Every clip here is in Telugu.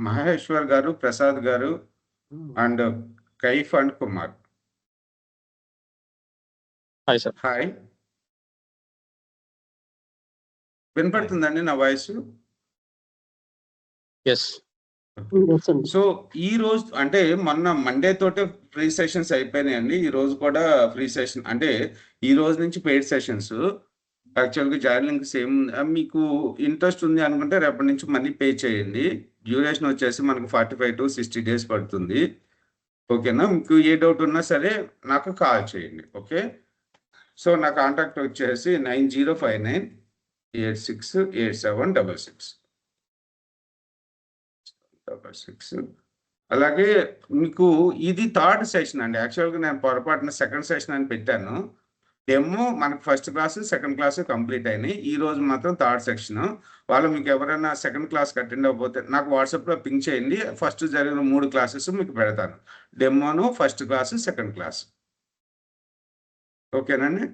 మహేశ్వర్ గారు, ప్రసాద్ గారు and Kaif and Kumar. Hi sir. Hi. వినపడుతుందండి నా వాయిసు? యెస్. సో, ఈరోజు అంటే మొన్న మండే తోటే ఫ్రీ సెషన్స్ అయిపోయినాయండి. ఈరోజు కూడా ఫ్రీ సెషన్ అంటే ఈ రోజు నుంచి పెయిడ్ సెషన్స్. యాక్చువల్‌గా జాయిన్ లింక్ సేమ్ మీకు ఇంట్రెస్ట్ ఉంది అనుకుంటే రేపటి నుంచి మనీ పే చేయండి. డ్యూరేషన్ వచ్చేసి మనకు 45-60 డేస్ పడుతుంది. ఓకేనా? మీకు ఏ డౌట్ ఉన్నా సరే నాకు కాల్ చేయండి. ఓకే. సో, నా కాంటాక్ట్ వచ్చేసి 9059868766. 66. అలాగే మీకు ఇది థర్డ్ సెషన్ అండి. యాక్చువల్‌గా నేను పొరపాటున సెకండ్ సెషన్ అని పెట్టాను. డెమో మనకు first class, second class complete అయినాయి. ఈరోజు మాత్రం థర్డ్ సెక్షను. వాళ్ళు మీకు ఎవరైనా సెకండ్ క్లాస్‌కి అటెండ్ అవ్వకపోతే నాకు వాట్సాప్‌లో పింగ్ చేయండి. ఫస్ట్ జరిగిన 3 క్లాసెస్ మీకు పెడతాను. డెమోను, ఫస్ట్ క్లాస్, సెకండ్ క్లాస్. ఓకేనండి?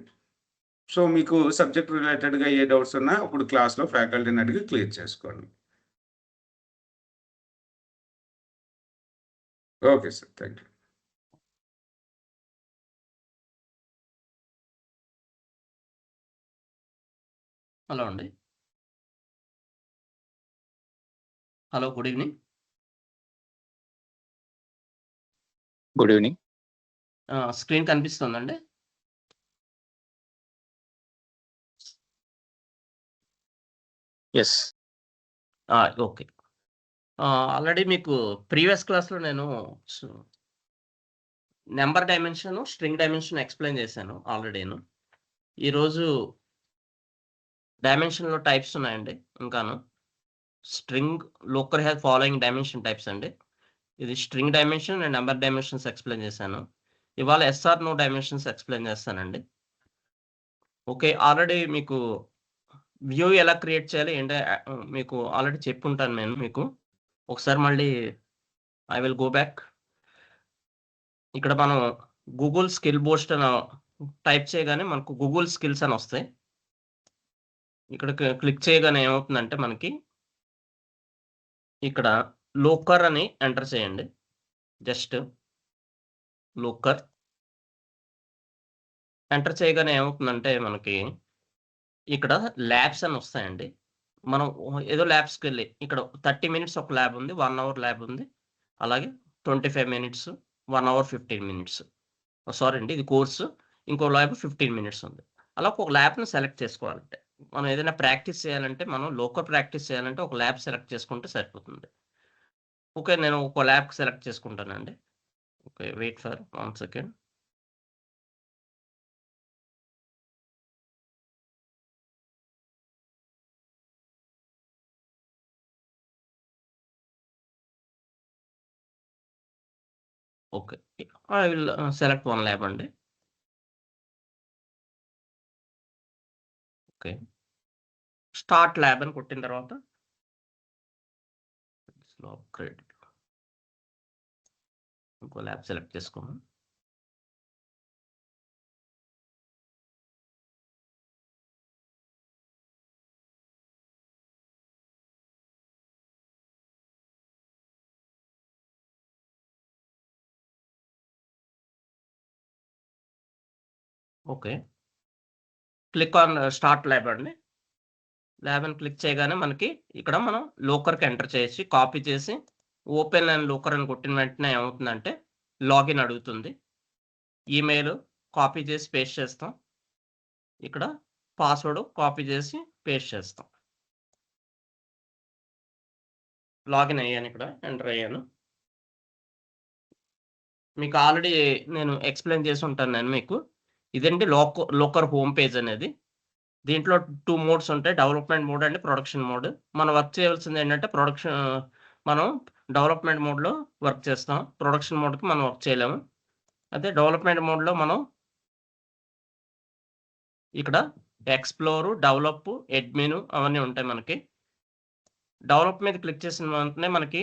సో, మీకు సబ్జెక్ట్ రిలేటెడ్‌గా ఏ డౌట్స్ ఉన్నా ఇప్పుడు క్లాస్‌లో ఫ్యాకల్టీని అడిగి క్లియర్ చేసుకోండి. Okay sir. Thank you. Hello అండి. Hello. Good evening. Good evening. Screen కనిపిస్తుందండి? యెస్. ఓకే. ఆల్రెడీ మీకు ప్రీవియస్ క్లాస్‌లో నేను number dimension, string dimension explain చేశాను ఆల్రెడీను. ఈరోజు డైమెన్షన్‌లో టైప్స్ ఉన్నాయండి ఇంకాను. String Looker has following dimension types అండి. ఇది string dimension and number dimensions explain చేశాను. ఇవాళ yes or no dimensions explain చేస్తానండి. ఓకే. ఆల్రెడీ మీకు వ్యూ ఎలా క్రియేట్ చేయాలి ఏంటి మీకు ఆల్రెడీ చెప్పుంటాను నేను మీకు. ఒకసారి మళ్ళీ ఐ విల్ గో బ్యాక్. ఇక్కడ మనం గూగుల్ స్కిల్ బూస్ట్ అని టైప్ చేయగానే మనకు గూగుల్ స్కిల్స్ అని వస్తాయి. ఇక్కడ క్లిక్ చేయగానే ఏమవుతుందంటే మనకి ఇక్కడ లోకర్ అని ఎంటర్ చేయండి. జస్ట్ లోకర్ ఎంటర్ చేయగానే ఏమవుతుందంటే మనకి ఇక్కడ ల్యాబ్స్ అని వస్తాయండి. మనం ఏదో ల్యాబ్స్‌కెళ్ళి ఇక్కడ 30 మినిట్స్ ఒక ల్యాబ్ ఉంది. 1 అవర్ ల్యాబ్ ఉంది. అలాగే 25 మినిట్స్, 1 అవర్ 15 మినిట్స్. సారీ అండి. ఇది కోర్సు. ఇంకో ల్యాబ్ 15 మినిట్స్ ఉంది. అలా ఒక ల్యాబ్‌ని సెలెక్ట్ చేసుకోవాలంటే. మనం ఏదైనా ప్రాక్టీస్ చేయాలంటే మనం లోకల్ ప్రాక్టీస్ చేయాలంటే ఒక ల్యాబ్ సెలెక్ట్ చేసుకుంటే సరిపోతుంది. ఓకే. నేను ఒక ల్యాబ్ సెలెక్ట్ చేసుకుంటానండి. Okay. Wait for 1 second. Okay. I will select 1 lab అండి. ఓకే. స్టార్ట్ ల్యాబ్ అని కొట్టిన తర్వాత అప్‌గ్రేడ్. ఇంకో ల్యాబ్ సెలెక్ట్ చేసుకున్నాం. Okay. Click on start lab అండి. ల్యాబ్ అని క్లిక్ చేయగానే మనకి ఇక్కడ మనం లోకర్‌కి ఎంటర్ చేసి, కాపీ చేసి, ఓపెన్ అండ్ లోకర్ అని కొట్టిన వెంటనే ఏమవుతుందంటే లాగిన్ అడుగుతుంది. ఈమెయిల్ కాపీ చేసి పేస్ట్ చేస్తాం. ఇక్కడ పాస్వర్డ్ కాపీ చేసి పేస్ట్ చేస్తాం. లాగిన్ అయ్యాను ఇక్కడ. ఎంటర్ అయ్యాను. మీకు ఆల్రెడీ నేను ఎక్స్‌ప్లెయిన్ చేసి ఉంటాను నేను మీకు. ఇదండి లోకర్ హోమ్ పేజ్ అనేది. దీంట్లో 2 మోడ్స్ ఉంటాయి. Development mode and production mode. మనం వర్క్ చేయాల్సింది ఏంటంటే మనం డెవలప్‌మెంట్ మోడ్‌లో వర్క్ చేస్తాం. ప్రొడక్షన్ మోడ్‌కి మనం వర్క్ చేయలేము. అదే డెవలప్‌మెంట్ మోడ్‌లో మనం ఇక్కడ ఎక్స్‌ప్లోర్, డెవలప్, అడ్మిన్ అవన్నీ ఉంటాయి మనకి. డెవలప్ మీద క్లిక్ చేసిన వెంటనే మనకి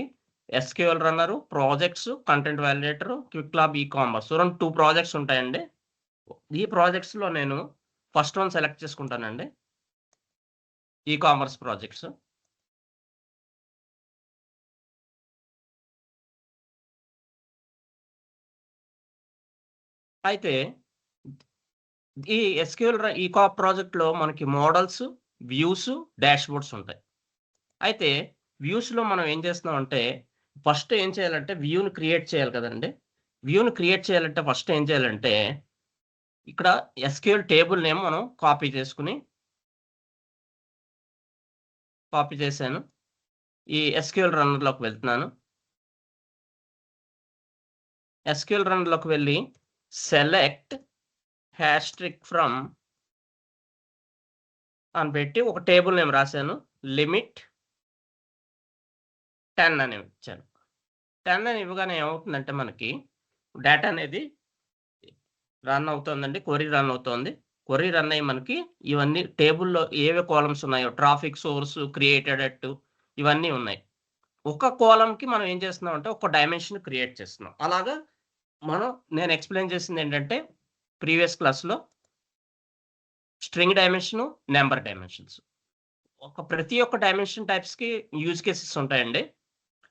SQL runner, projects, content validator, quick lab ecommerce 2 projects ఉంటాయండి. ఈ ప్రాజెక్ట్స్‌లో నేను ఫస్ట్ వన్ సెలెక్ట్ చేసుకుంటానండి. Ecommerce projects. అయితే ఈ ఎస్క్యూఎల్ ఈ కాప్ ప్రాజెక్ట్లో మనకి మోడల్స్, వ్యూస్, డాష్బోర్డ్స్ ఉంటాయి. అయితే వ్యూస్లో మనం ఏం చేస్తున్నాం అంటే ఫస్ట్ ఏం చేయాలంటే వ్యూని క్రియేట్ చేయాలి కదండి. వ్యూని క్రియేట్ చేయాలంటే ఫస్ట్ ఏం చేయాలంటే ఇక్కడ ఎస్క్యూఎల్ టేబుల్ నేమ్ మనం కాపీ చేశాను. ఈ ఎస్క్యూఎల్ రన్నర్లోకి వెళ్తున్నాను. ఎస్క్యూఎల్ రన్నర్లోకి వెళ్ళి సెలెక్ట్ హ్యాష్ట్రిక్ ఫ్రమ్ అని పెట్టి ఒక టేబుల్ నేమ్ రాశాను. లిమిట్ 10 అని ఇచ్చాను. 10 అని ఇవ్వగానే ఏమవుతుందంటే మనకి డేటా అనేది రన్ అవుతుందండి. క్వరీ రన్ అవుతుంది. క్వరీ రన్ అయ్యి మనకి ఇవన్నీ టేబుల్‌లో ఏవే కాలమ్స్ ఉన్నాయో ట్రాఫిక్ సోర్స్, క్రియేటెడ్ అట్ ఇవన్నీ ఉన్నాయి. ఒక కాలమ్‌కి మనం ఏం చేస్తున్నాం అంటే ఒక డైమెన్షన్ క్రియేట్ చేస్తున్నాం. అలాగా నేను ఎక్స్‌ప్లెయిన్ చేసింది ఏంటంటే ప్రీవియస్ క్లాస్‌లో స్ట్రింగ్ డైమెన్షన్, నంబర్ డైమెన్షన్స్. ప్రతి ఒక్క డైమెన్షన్ టైప్స్‌కి యూజ్ కేసెస్ ఉంటాయండి.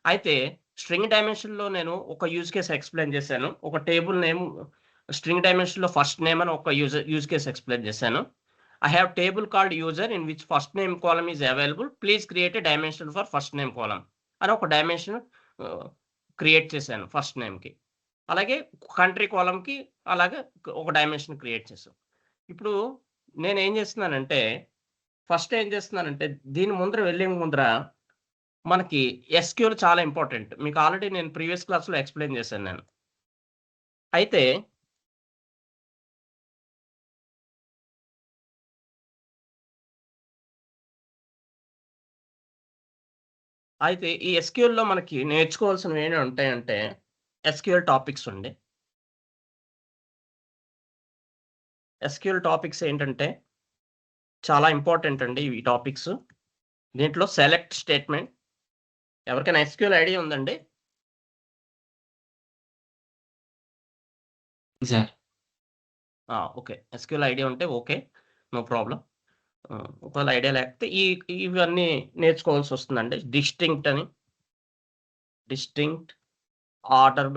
అయితే స్ట్రింగ్ డైమెన్షన్‌లో నేను ఒక యూజ్ కేస్ ఎక్స్‌ప్లెయిన్ చేశాను. ఒక టేబుల్ నేమ్ స్ట్రింగ్ డైమెన్షన్‌లో ఫస్ట్ నేమ్ అని ఒక యూజ్ కేస్ ఎక్స్‌ప్లెయిన్ చేశాను. I have table called user in which first name column is available. Please create a dimension for first name column. అని ఒక డైమెన్షన్ క్రియేట్ చేశాను ఫస్ట్ నేమ్‌కి. అలాగే కంట్రీ కాలమ్‌కి అలాగే ఒక డైమెన్షన్ క్రియేట్ చేశాం. ఇప్పుడు నేనేం చేస్తున్నానంటే ఫస్ట్ ఏం చేస్తున్నానంటే దీని వెళ్ళే ముందర మనకి ఎస్క్యూఎల్ చాలా ఇంపార్టెంట్. మీకు ఆల్రెడీ నేను ప్రీవియస్ క్లాస్‌లో ఎక్స్‌ప్లెయిన్ చేశాను నేను. అయితే ఈ ఎస్క్యూఎల్‌లో మనకి నేర్చుకోవాల్సినవి ఏమి ఉంటాయంటే ఎస్క్యూఎల్ టాపిక్స్ అండి. ఎస్క్యూఎల్ టాపిక్స్ ఏంటంటే చాలా ఇంపార్టెంట్ అండి ఈ టాపిక్స్. దీంట్లో సెలెక్ట్ స్టేట్మెంట్. ఎవరికైనా ఎస్క్యూఎల్ ఐడియా ఉందండి? సార్. ఓకే. ఎస్క్యూఎల్ ఐడియా ఉంటే ఓకే. No problem. ఒకవేళ ఐడియా లేకపోతే ఇవన్నీ నేర్చుకోవాల్సి వస్తుందండి. డిస్టింక్ట్, ఆర్డర్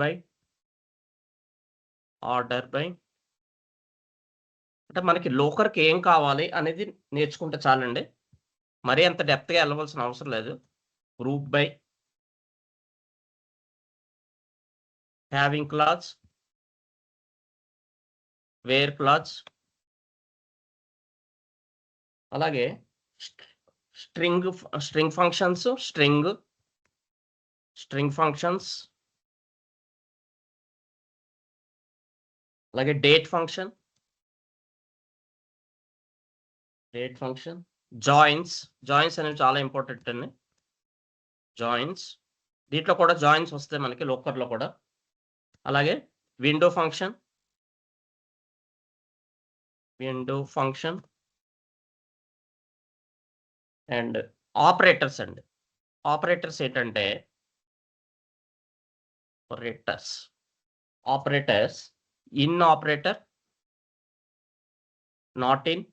బై అంటే మనకి లోకర్‌కి ఏం కావాలి అనేది నేర్చుకుంటే చాలండి. మరీ అంత డెప్త్‌గా వెళ్ళవలసిన అవసరం లేదు. Group by, having clause, where clause, అలాగే స్ట్రింగ్ ఫంక్షన్స్, స్ట్రింగ్ ఫంక్షన్స్, అలాగే డేట్ ఫంక్షన్, జాయిన్స్ అనేవి చాలా ఇంపార్టెంట్ అండి. జాయిన్స్ దీంట్లో కూడా జాయిన్స్ వస్తాయి మనకి లోకర్‌లో కూడా. అలాగే విండో ఫంక్షన్ అండ్ ఆపరేటర్స్ అండి. ఆపరేటర్స్ ఏంటంటే operators in operator, not in,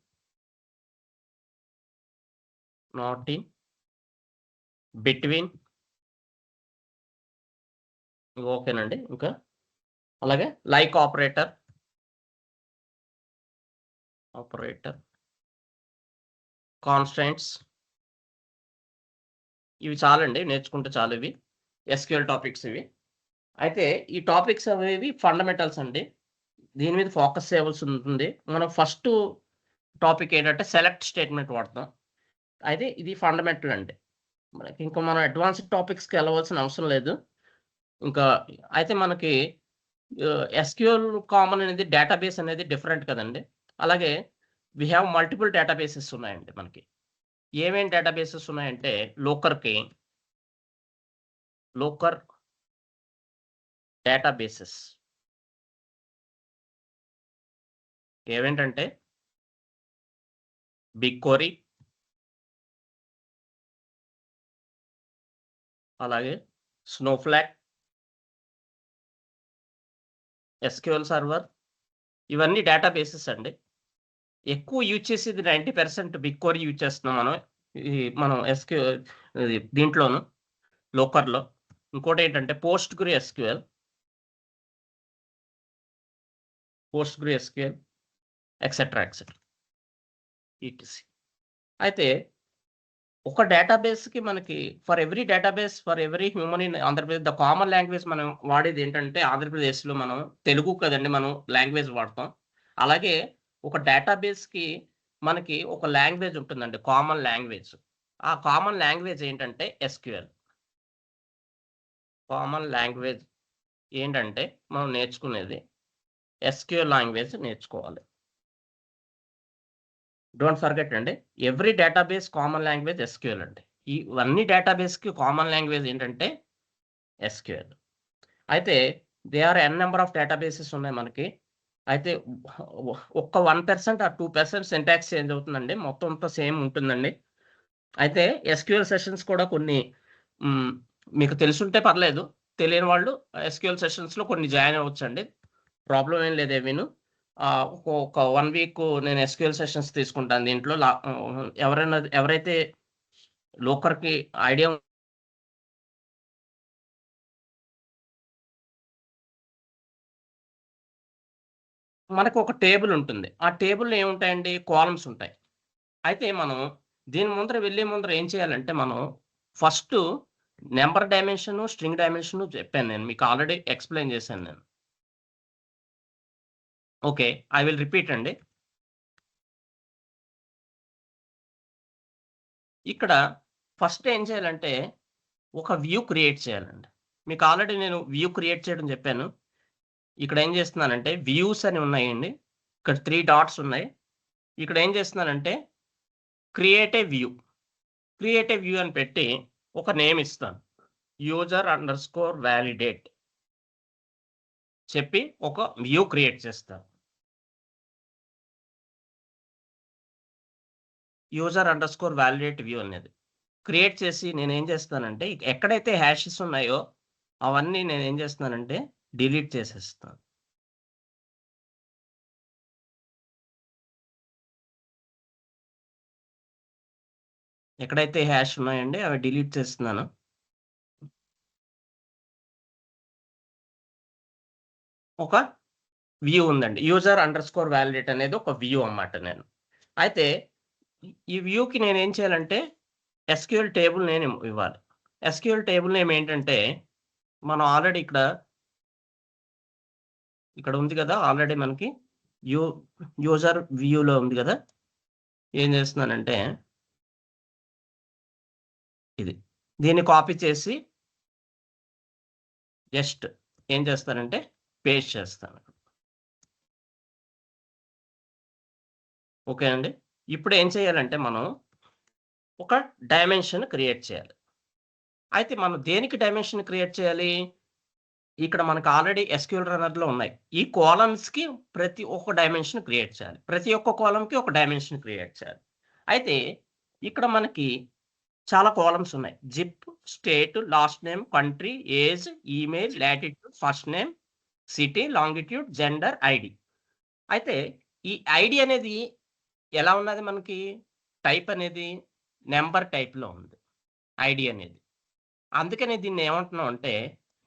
between. ఓకేనండి. ఇంకా అలాగే లైక్ ఆపరేటర్, కాన్స్టెంట్స్. ఇవి చాలండి, నేర్చుకుంటే చాలు ఇవి ఎస్క్యూఎల్ టాపిక్స్ ఇవి. అయితే ఈ టాపిక్స్ అనేవి ఫండమెంటల్స్ అండి. దీని మీద ఫోకస్ చేయవలసి ఉంటుంది. మనం ఫస్ట్ టాపిక్ ఏంటంటే సెలెక్ట్ స్టేట్మెంట్ వాడతాం. అయితే ఇది ఫండమెంటల్ అండి. మనకి ఇంకా మనం అడ్వాన్స్డ్ టాపిక్స్‌కి వెళ్ళవలసిన అవసరం లేదు. ఇంకా అయితే మనకి ఎస్క్యూఎల్ కామన్ అనేది డేటాబేస్ అనేది డిఫరెంట్ కదండి. అలాగే వి హ్యావ్ మల్టిపుల్ డేటాబేసెస్ ఉన్నాయండి మనకి. ఏమేం డేటాబేసెస్ ఉన్నాయంటే లోకర్ డేటాబేసెస్ ఏవేంటంటే బిగ్క్వెరీ, అలాగే స్నోఫ్లాక్, ఎస్క్యూఎల్ సర్వర్. ఇవన్నీ డేటాబేసెస్ అండి. ఎక్కువ యూజ్ చేసేది 90% బిగ్క్వెరీ యూజ్ చేస్తున్నాం మనం దీంట్లోను లోకర్‌లో. ఇంకోటి ఏంటంటే post grey SQL PostgreSQL, etcetera etcetera ETC. అయితే ఒక డేటాబేస్కి మనకి for every database for every human in Andhra Pradesh the common language మనం వాడేది ఏంటంటే ఆంధ్రప్రదేశ్లో మనం తెలుగు కదండి మనం లాంగ్వేజ్ వాడతాం. అలాగే ఒక డేటాబేస్కి మనకి ఒక లాంగ్వేజ్ ఉంటుందండి, కామన్ లాంగ్వేజ్. ఆ కామన్ లాంగ్వేజ్ ఏంటంటే ఎస్క్యూఎల్. కామన్ లాంగ్వేజ్ ఏంటంటే మనం నేర్చుకునేది ఎస్క్యూఎల్ లాంగ్వేజ్ నేర్చుకోవాలి. డోంట్ ఫర్గెట్ అండి, every database common language SQL అండి. ఇవన్నీ డేటాబేస్కి కామన్ లాంగ్వేజ్ ఏంటంటే ఎస్క్యూఎల్. అయితే they are N number of databases ఉన్నాయి మనకి. అయితే ఒక్క 1% ఆ 2% సింటాక్స్ చేంజ్ అవుతుందండి, మొత్తం అంతా సేమ్ ఉంటుందండి. అయితే ఎస్క్యూఎల్ సెషన్స్ కూడా కొన్ని మీకు తెలుసుంటే పర్లేదు, తెలియని వాళ్ళు ఎస్క్యూఎల్ సెషన్స్లో కొన్ని జాయిన్ అవ్వచ్చండి, ప్రాబ్లం ఏం లేదు. ఏమీను ఒక 1 వీక్ నేను ఎస్క్యూఎల్ సెషన్స్ తీసుకుంటాను దీంట్లో. ఎవరైతే లోకర్కి ఐడియా మనకు ఒక టేబుల్ ఉంటుంది. ఆ టేబుల్‌లో ఏముంటాయండి, కాలమ్స్ ఉంటాయి. అయితే మనం దీని వెళ్ళే ముందర ఏం చేయాలంటే మనం first number dimension, string dimension చెప్పాను నేను మీకు, ఆల్రెడీ ఎక్స్ప్లెయిన్ చేశాను నేను. ఓకే, ఐ విల్ రిపీట్ అండి. ఇక్కడ ఫస్ట్ ఏం చేయాలంటే ఒక వ్యూ క్రియేట్ చేయాలండి. మీకు ఆల్రెడీ నేను వ్యూ క్రియేట్ చేయడం చెప్పాను. ఇక్కడ ఏం చేస్తున్నానంటే వ్యూస్ అని ఉన్నాయండి, ఇక్కడ 3 డాట్స్ ఉన్నాయి. ఇక్కడ ఏం చేస్తున్నానంటే క్రియేట్ ఏ వ్యూ అని పెట్టి ఒక నేమ్ ఇస్తాను, user_validate చెప్పి ఒక వ్యూ క్రియేట్ చేస్తాను. user_validate వ్యూ అనేది క్రియేట్ చేసి నేను ఏం చేస్తానంటే ఎక్కడైతే హ్యాషెస్ ఉన్నాయో అవన్నీ నేను ఏం చేస్తున్నానంటే డిలీట్ చేసేస్తాను. ఎక్కడైతే హ్యాష్ ఉన్నాయండి అవి డిలీట్ చేస్తున్నాను. ఒక వ్యూ ఉందండి, user_validate అనేది ఒక వ్యూ అన్నమాట నేను. అయితే ఈ వ్యూకి నేను ఏం చేయాలంటే ఎస్క్యూఎల్ టేబుల్ నేమ్ ఇవ్వాలి. ఎస్క్యూఎల్ టేబుల్ నేమ్ ఏంటంటే మనం ఆల్రెడీ ఇక్కడ ఉంది కదా, ఆల్రెడీ మనకి యూజర్ వ్యూలో ఉంది కదా. ఏం చేస్తున్నానంటే దీన్ని కాపీ చేసి జస్ట్ ఏం చేస్తానంటే పేస్ట్ చేస్తాను. ఓకే అండి, ఇప్పుడు ఏం చేయాలంటే మనం ఒక డైమెన్షన్ క్రియేట్ చేయాలి. అయితే మనం దేనికి డైమెన్షన్ క్రియేట్ చేయాలి, ఇక్కడ మనకు ఆల్రెడీ ఎస్క్యూఎల్ రన్నర్లో ఉన్నాయి. ఈ కాలమ్స్కి ప్రతి ఒక్క డైమెన్షన్ క్రియేట్ చేయాలి, ప్రతి ఒక్క కాలమ్కి ఒక డైమెన్షన్ క్రియేట్ చేయాలి. అయితే ఇక్కడ మనకి చాలా కాలమ్స్ ఉన్నాయి, zip, state, last name, country, age, email, latitude, first name, city, longitude, gender, ID. అయితే ఈ ఐడి అనేది ఎలా ఉన్నది, మనకి టైప్ అనేది నెంబర్ టైప్లో ఉంది ఐడి అనేది. అందుకని దీన్ని ఏమంటున్నాం అంటే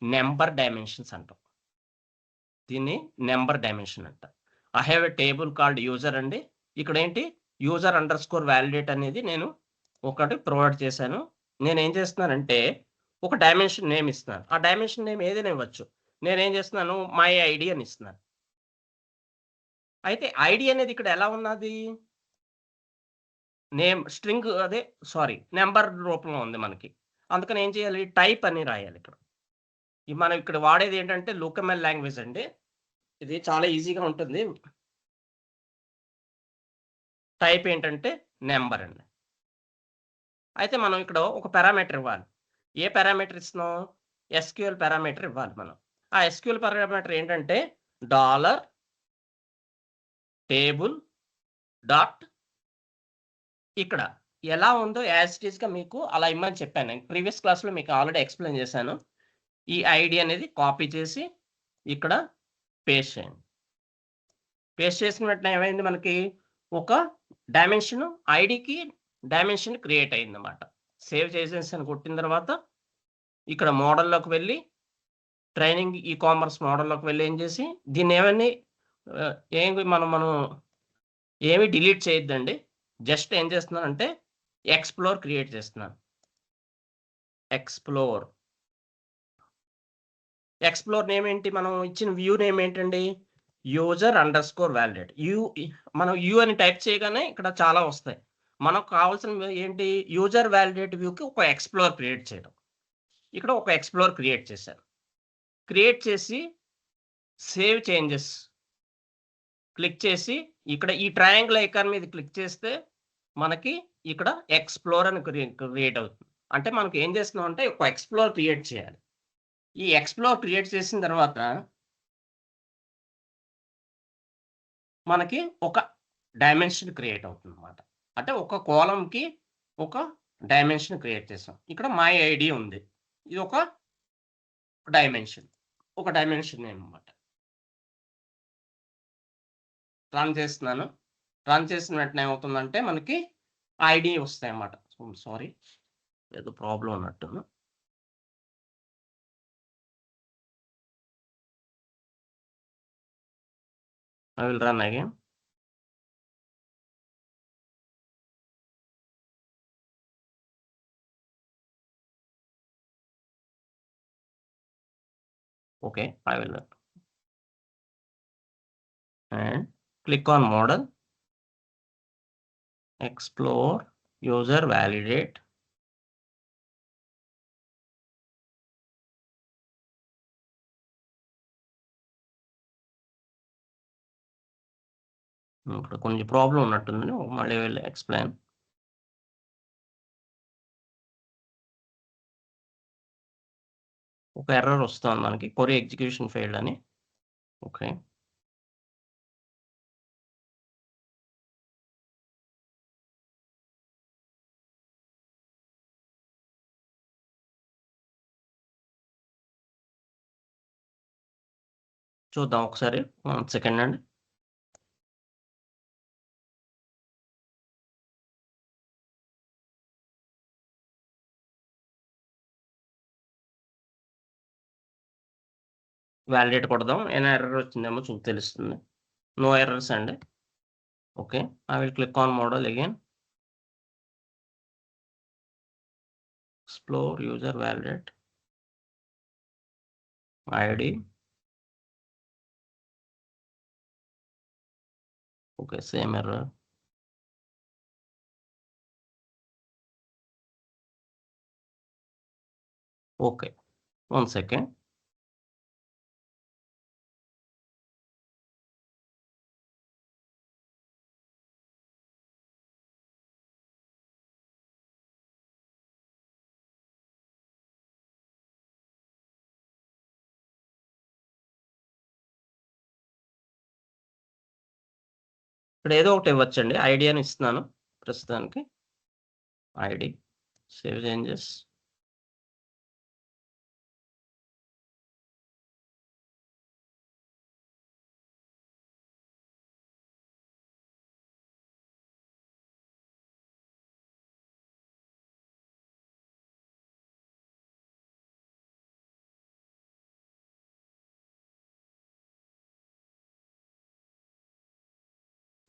నెంబర్ డైమెన్షన్స్ అంటాం. దీన్ని నెంబర్ డైమెన్షన్ అంట. I have a table called user అండి. ఇక్కడ ఏంటి user_validate అనేది నేను ఒకటి ప్రొవైడ్ చేశాను. నేను ఏం చేస్తున్నానంటే ఒక డైమెన్షన్ నేమ్ ఇస్తున్నాను. ఆ డైమెన్షన్ నేమ్ ఏదైనా ఇవ్వచ్చు. నేనేం చేస్తున్నాను మై ఐడి అని ఇస్తున్నాను. అయితే ఐడి అనేది ఇక్కడ ఎలా ఉన్నది, నేమ్ స్ట్రింగ్ నెంబర్ రూపంలో ఉంది మనకి. అందుకని ఏం చేయాలి, టైప్ అని రాయాలి. ఇక్కడ మనం ఇక్కడ వాడేది ఏంటంటే లూకమెల్ లాంగ్వేజ్ అండి. ఇది చాలా ఈజీగా ఉంటుంది. టైప్ ఏంటంటే నెంబర్ అండి. అయితే మనం ఇక్కడ ఒక పారామీటర్ ఇవ్వాలి. ఏ పారామీటర్ ఇస్తున్నాం, ఎస్క్యూఎల్ పారామీటర్ ఇవ్వాలి మనం. ఆ ఎస్క్యూఎల్ పారామీటర్ ఏంటంటే $table డాట్ ఇక్కడ ఎలా ఉందో యాజ్ ఇట్ ఈస్గా మీకు అలా ఇమ్మని చెప్పాను. ప్రీవియస్ క్లాస్లో మీకు ఆల్రెడీ ఎక్స్ప్లెయిన్ చేశాను. ఈ ఐడి అనేది కాపీ చేసి ఇక్కడ పేస్ట్ చేయండి. పేస్ట్ చేసిన వెంటనే ఏమైంది, మనకి ఒక డైమెన్షన్ ఐడికి డైమెన్షన్ క్రియేట్ అయింది అన్నమాట. సేవ్ చేసేసి అని కొట్టిన తర్వాత ఇక్కడ మోడల్లోకి వెళ్ళి ట్రైనింగ్ ఈ కామర్స్ మోడల్లోకి వెళ్ళి ఏం చేసి దీన్ని ఏమని ఏమి మనం ఏమి డిలీట్ చేయొద్దండి. జస్ట్ ఏం చేస్తున్నానంటే ఎక్స్‌ప్లోర్ క్రియేట్ చేస్తున్నాను. ఎక్స్‌ప్లోర్ నేమ్ ఏంటి? మనం ఇచ్చిన వ్యూ నేమ్ ఏంటండి? user_validate. మనం అని టైప్ చేయగానే ఇక్కడ చాలా వస్తాయి. మనకు కావాల్సిన ఏంటి? యూజర్ వాలిడేట్ వ్యూకి ఒక ఎక్స్‌ప్లోర్ క్రియేట్ చేయడం. ఇక్కడ ఒక ఎక్స్‌ప్లోర్ క్రియేట్ చేశాను. క్రియేట్ చేసి సేవ్ చేంజెస్ క్లిక్ చేసి ఇక్కడ ఈ ట్రయాంగిల్ ఐకాన్ మీద క్లిక్ చేస్తే మనకి ఇక్కడ ఎక్స్‌ప్లోర్ అని క్రియేట్ అవుతుంది. అంటే మనకి ఏం చేస్తున్నాం అంటే ఒక ఎక్స్‌ప్లోర్ క్రియేట్ చేయాలి. ఈ ఎక్స్‌ప్లోర్ క్రియేట్ చేసిన తర్వాత మనకి ఒక డైమెన్షన్ క్రియేట్ అవుతుందన్నమాట. అంటే ఒక కాలమ్‌కి ఒక డైమెన్షన్ క్రియేట్ చేసాం. ఇక్కడ మై ఐడి ఉంది. ఇది ఒక డైమెన్షన్. ఒక డైమెన్షన్ నేమ్ అన్నమాట. రన్ చేస్తున్నాను. రన్ చేసిన వెంటనే ఏమవుతుందంటే మనకి ఐడి వస్తాయన్నమాట. సారీ ఏదో ప్రాబ్లమ్ ఉన్నట్టుంది. I will run again. Okay, I will run. And click on model, explore, user validate. ఇక్కడ కొంచెం ప్రాబ్లం ఉన్నట్టుందని మళ్ళీ వెళ్ళి ఎక్స్ప్లెయిన్. ఒక ఎర్రర్ వస్తుంది మనకి క్వరీ ఎగ్జిక్యూషన్ ఫెయిల్డ్ అని. ఓకే, చూద్దాం ఒకసారి. 1 సెకండ్ అండి. వాలిడేట్ కొడదాం. ఏమైనా ఎర్రర్ వచ్చిందేమో తెలుస్తుంది. నో ఎర్రర్స్ అండి. Okay, I will click on model again. Explore, user validate, ID. Okay, same error. Okay, 1 second. ఇక్కడ ఏదో ఒకటి ఇవ్వచ్చండి. ఐడి అని ఇస్తున్నాను ప్రస్తుతానికి. ID, save changes.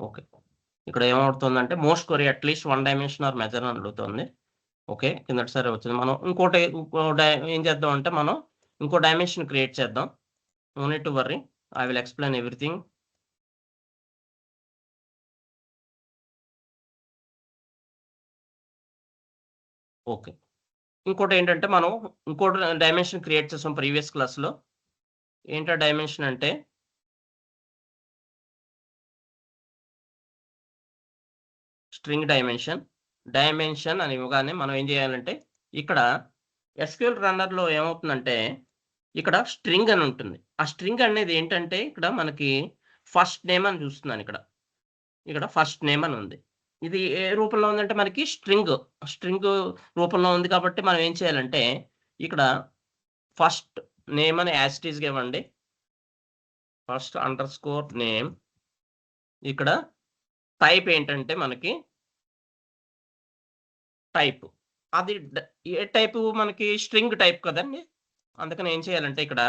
ఓకే, ఇక్కడ ఏమవుతుందంటే మోస్ట్ క్వరీ అట్లీస్ట్ 1 డైమెన్షన్ ఆర్ మెజర్ అని అడుగుతుంది. ఓకే, కిందటిసారి వచ్చింది. మనం ఏం చేద్దాం అంటే మనం ఇంకో డైమెన్షన్ క్రియేట్ చేద్దాం. No need to worry, I will explain everything. Okay, ఇంకోటి ఏంటంటే మనం ఇంకోటి డైమెన్షన్ క్రియేట్ చేసాం ప్రీవియస్ క్లాస్లో. ఏంటో డైమెన్షన్ అంటే స్ట్రింగ్ డైమెన్షన్ అని ఇవ్వగానే మనం ఏం చేయాలంటే ఇక్కడ SQL రన్నర్లో ఏమవుతుందంటే ఇక్కడ స్ట్రింగ్ అని ఉంటుంది. ఆ స్ట్రింగ్ అనేది ఏంటంటే ఇక్కడ మనకి ఫస్ట్ నేమ్ అని చూస్తున్నాను. ఇక్కడ ఫస్ట్ నేమ్ అని ఉంది. ఇది ఏ రూపంలో ఉందంటే మనకి స్ట్రింగ్ రూపంలో ఉంది. కాబట్టి మనం ఏం చేయాలంటే ఇక్కడ ఫస్ట్ నేమ్ అని యాజ్ ఇట్ ఈస్‌గా ఇవ్వండి. First underscore name. ఇక్కడ టైప్ ఏంటంటే మనకి టైప్ అది ఏ టైపు మనకి స్ట్రింగ్ టైప్ కదండి. అందుకని ఏం చేయాలంటే ఇక్కడ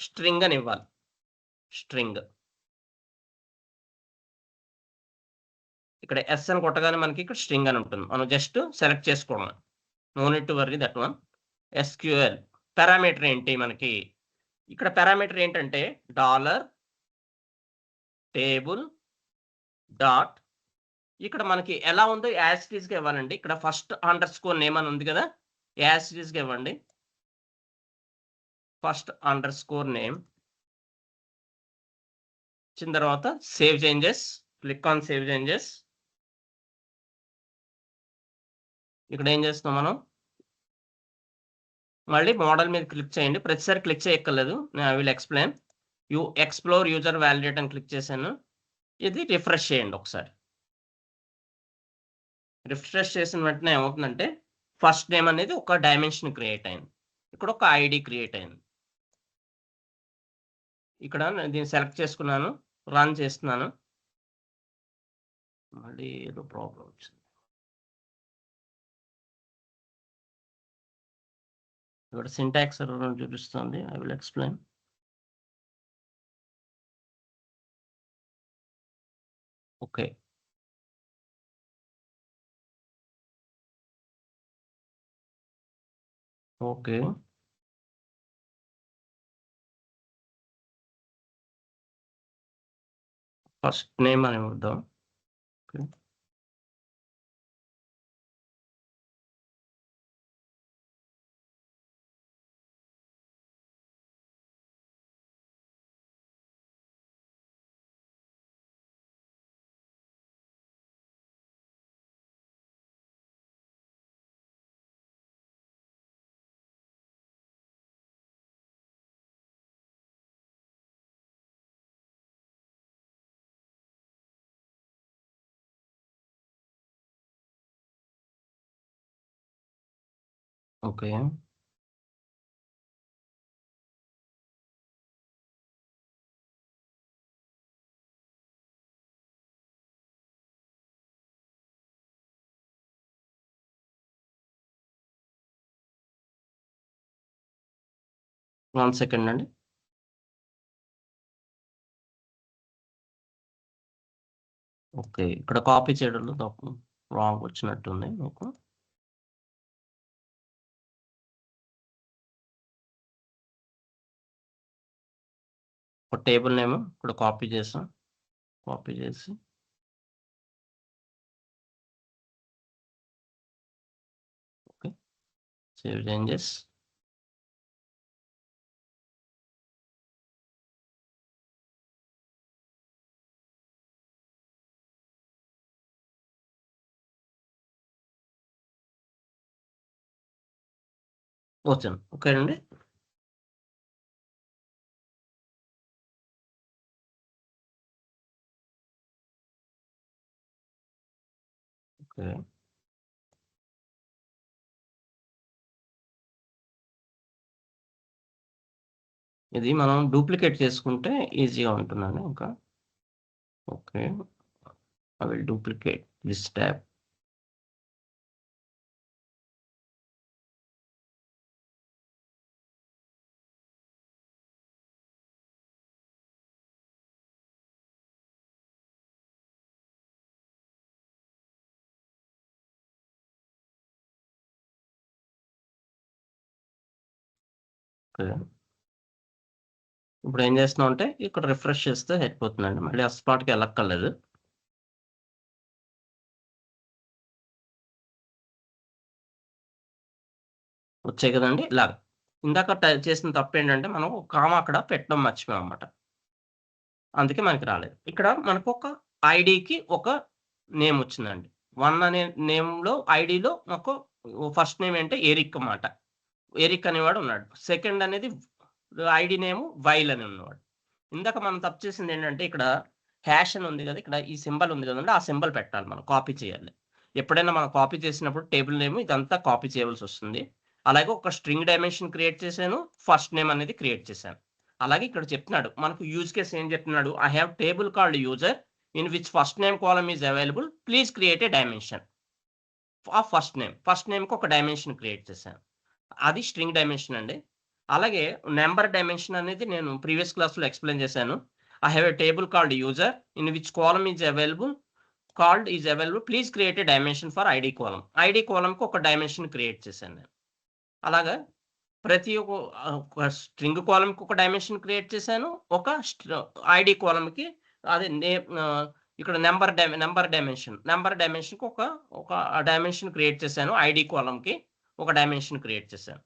స్ట్రింగ్ అని ఇవ్వాలి. స్ట్రింగ్ ఇక్కడ ఎస్ అని కొట్టగానే మనకి ఇక్కడ స్ట్రింగ్ అని ఉంటుంది. మనం జస్ట్ సెలెక్ట్ చేసుకోవడం. No need to worry that one. SQL parameter ఏంటి మనకి? ఇక్కడ పారామీటర్ ఏంటంటే డాలర్ టేబుల్ డాట్, ఇక్కడ మనకి ఎలా ఉందో యాజ్ ఇట్ ఈస్‌గా ఇవ్వాలండి. ఇక్కడ ఫస్ట్ అండర్ స్కోర్ నేమ్ అని ఉంది కదా, యాజ్ ఇట్ ఈస్‌గా ఇవ్వండి. ఫస్ట్ అండర్ స్కోర్ నేమ్ ఇచ్చిన తర్వాత save changes, click on save changes. ఇక్కడ ఏం చేస్తున్నాం మనం, మళ్ళీ మోడల్ మీద క్లిక్ చేయండి. ప్రతిసారి క్లిక్ చేయక్కర్లేదు, I will explain. Explore user validate అని క్లిక్ చేశాను. ఇది రిఫ్రెష్ చేయండి ఒకసారి. రిఫ్రెష్ చేసిన వెంటనే ఏమవుతుందంటే ఫస్ట్ నేమ్ అనేది ఒక డైమెన్షన్ క్రియేట్ అయింది, ఇక్కడ ఒక ఐడి క్రియేట్ అయింది. ఇక్కడ నేను దీన్ని సెలెక్ట్ చేసుకున్నాను, రన్ చేస్తున్నాను. మళ్ళీ ఏదో ప్రాబ్లం వచ్చింది. ఇక్కడ సింటాక్స్ ఎర్రర్ చూపిస్తుంది, I will explain. Okay, okay, first name అని ఇద్దాం. ఓకే, ఓకే, 1 సెకండ్ అండి. ఓకే, ఇక్కడ కాపీ చేయడంలో తప్పు, రాంగ్ వచ్చినట్టుంది మీకు. ఒక టేబుల్ నేమ్ ఇక్కడ కాపీ చేసాం, కాపీ చేసి ఓకే, సేవ్ చేంజెస్. వచ్చాను, ఓకే అండి. ఓకే, ఇది మనం డూప్లికేట్ చేసుకుంటే ఈజీగా ఉంటుందండి ఇంకా. Okay, I will duplicate this tab. Okay, ఇప్పుడు ఏం చేస్తున్నాం అంటే ఇక్కడ రిఫ్రెష్ చేస్తే సరిపోతుందండి, మళ్ళీ ఆ స్పాట్కి వెళ్ళక్కర్లేదు. వచ్చాయి కదండి ఇలాగ. ఇందాక చేసిన తప్పు ఏంటంటే మనం కామ అక్కడ పెట్టడం మర్చిపోయాం అన్నమాట, అందుకే మనకి రాలేదు. ఇక్కడ మనకు ఒక ఐడికి ఒక నేమ్ వచ్చిందండి. 1 అనే నేమ్లో ఐడిలో ఒక ఫస్ట్ నేమ్ అంటే ఎరిక్ అన్నమాట. ఎరిక్ అనేవాడు ఉన్నాడు. సెకండ్ అనేది ఐడి నేమ్ వైల్ అని ఉన్నవాడు. ఇందాక మనం తప్పు చేసింది ఏంటంటే ఇక్కడ హ్యాష్ అని ఉంది కదా, ఇక్కడ ఈ సింబల్ ఉంది కదండి, ఆ సింబల్ పెట్టాలి, మనం కాపీ చేయాలి. ఎప్పుడైనా మనం కాపీ చేసినప్పుడు టేబుల్ నేమ్ ఇదంతా కాపీ చేయవలసి వస్తుంది. అలాగే ఒక స్ట్రింగ్ డైమెన్షన్ క్రియేట్ చేశాను, ఫస్ట్ నేమ్ అనేది క్రియేట్ చేశాను. అలాగే ఇక్కడ చెప్తున్నాడు మనకు యూజ్ కేస్ ఏం చెప్తున్నాడు, I have table called user in which first name column is available, please create a dimension of first నేమ్కి ఒక డైమెన్షన్ క్రియేట్ చేశాను, అది స్ట్రింగ్ డైమెన్షన్ అండి. అలాగే నెంబర్ డైమెన్షన్ అనేది నేను ప్రీవియస్ క్లాస్లో ఎక్స్ప్లెయిన్ చేశాను. I have a table called user in which column is available, called is available, please create a dimension for ID column. ID కాలంకి ఒక డైమెన్షన్ క్రియేట్ చేశాను నేను. అలాగా ప్రతి ఒక స్ట్రింగ్ కాలంకి ఒక డైమెన్షన్ క్రియేట్ చేశాను, ఒక ఐడి కాలంకి అదే ఇక్కడ నెంబర్ డైమెన్షన్కి ఒక డైమెన్షన్ క్రియేట్ చేశాను, ఐడి కాలంకి ఒక డైమెన్షన్ క్రియేట్ చేశాను.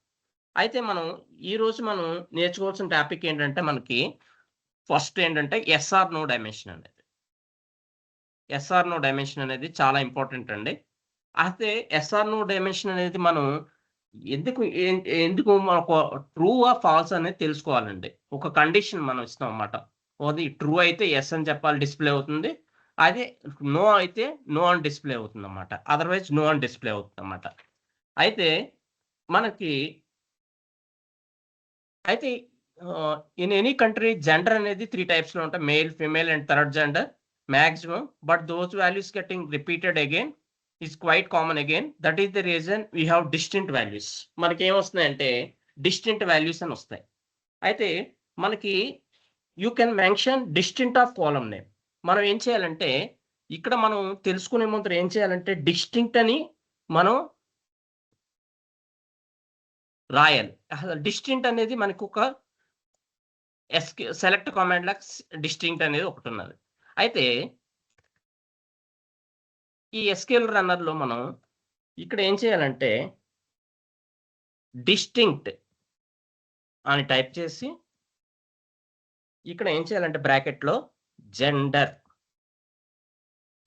అయితే మనం ఈరోజు మనం నేర్చుకోవాల్సిన టాపిక్ ఏంటంటే మనకి ఫస్ట్ ఏంటంటే ఎస్ఆర్ నో డైమెన్షన్ అనేది. ఎస్ఆర్ నో డైమెన్షన్ అనేది చాలా ఇంపార్టెంట్ అండి. అయితే ఎస్ఆర్ నో డైమెన్షన్ అనేది మనం ఎందుకు మనకు ట్రూ ఆ ఫాల్స్ అనేది తెలుసుకోవాలండి. ఒక కండిషన్ మనం ఇస్తాం అన్నమాట. అది ట్రూ అయితే ఎస్ అని చెప్పాలి, డిస్ప్లే అవుతుంది. అదే నో అయితే నో అని డిస్ప్లే అవుతుంది అన్నమాట. అదర్వైజ్ నో అని డిస్ప్లే అవుతుంది అన్నమాట. అయితే మనకి ఇన్ ఎనీ కంట్రీ జెండర్ అనేది 3 టైప్స్ లో ఉంటాయి, male, female and third gender maximum, but those values getting repeated again is quite common again. That is the reason we have distinct values. మనకి ఏమొస్తున్నాయంటే distinct values అని వస్తాయి. అయితే మనకి you can mention distinct of column name. మనం ఏం చేయాలంటే ఇక్కడ మనం తెలుసుకునే ముందు ఏం చేయాలంటే డిస్టింక్ట్ అని మనం రాయాలి. డిస్టింక్ట్ అనేది మనకు ఒక సెలెక్ట్ కమాండ్ లాగా డిస్టింక్ట్ అనేది ఒకటి ఉన్నది. అయితే ఈ ఎస్క్యూఎల్ రన్నర్లో మనం ఇక్కడ ఏం చేయాలంటే డిస్టింక్ట్ అని టైప్ చేసి ఇక్కడ ఏం చేయాలంటే బ్రాకెట్లో జెండర్,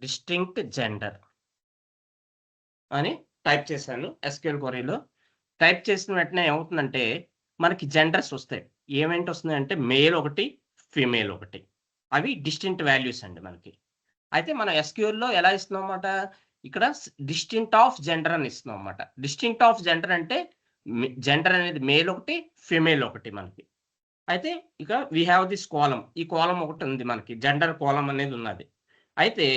డిస్టింక్ట్ జెండర్ అని టైప్ చేశాను ఎస్క్యూఎల్ క్వరీలో. టైప్ చేసిన వెంటనే ఏమవుతుందంటే మనకి జెండర్స్ వస్తాయి. ఏమేంటి వస్తున్నాయంటే మేల్ ఒకటి, ఫీమేల్ ఒకటి. అవి డిస్టింక్ట్ వాల్యూస్ అండి మనకి. అయితే మనం ఎస్క్యూఎల్లో ఎలా ఇస్తున్నాం అన్నమాట, ఇక్కడ డిస్టింక్ట్ ఆఫ్ జెండర్ అని ఇస్తున్నాం అన్నమాట. డిస్టింక్ట్ ఆఫ్ జెండర్ అంటే జెండర్ అనేది మేల్ ఒకటి, ఫీమేల్ ఒకటి మనకి. అయితే ఇక వీ హ్యావ్ దిస్ కాలం, ఈ కాలం ఒకటి ఉంది మనకి, జెండర్ కాలం అనేది ఉన్నది. అయితే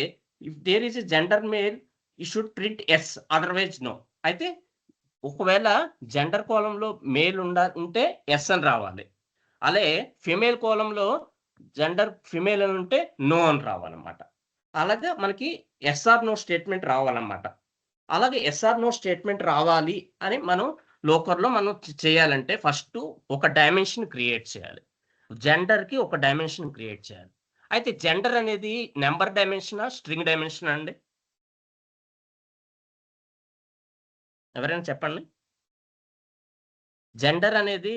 if there is a gender male you should print yes, otherwise no. అయితే ఒకవేళ జెండర్ కాలంలో మేల్ ఉంటే ఎస్ అని రావాలి, అలాగే ఫీమేల్ కాలంలో జెండర్ ఫీమేల్ అని ఉంటే నో అని రావాలన్నమాట. అలాగే మనకి ఎస్ఆర్ నో స్టేట్మెంట్ రావాలన్నమాట. అలాగే ఎస్ఆర్ నో స్టేట్మెంట్ రావాలి అని మనం లోకర్లో మనం చేయాలంటే ఫస్ట్ ఒక డైమెన్షన్ క్రియేట్ చేయాలి. జెండర్కి ఒక డైమెన్షన్ క్రియేట్ చేయాలి. అయితే జెండర్ అనేది నెంబర్ డైమెన్షనా, స్ట్రింగ్ డైమెన్షన్ అండి? ఎవరైనా చెప్పండి. జెండర్ అనేది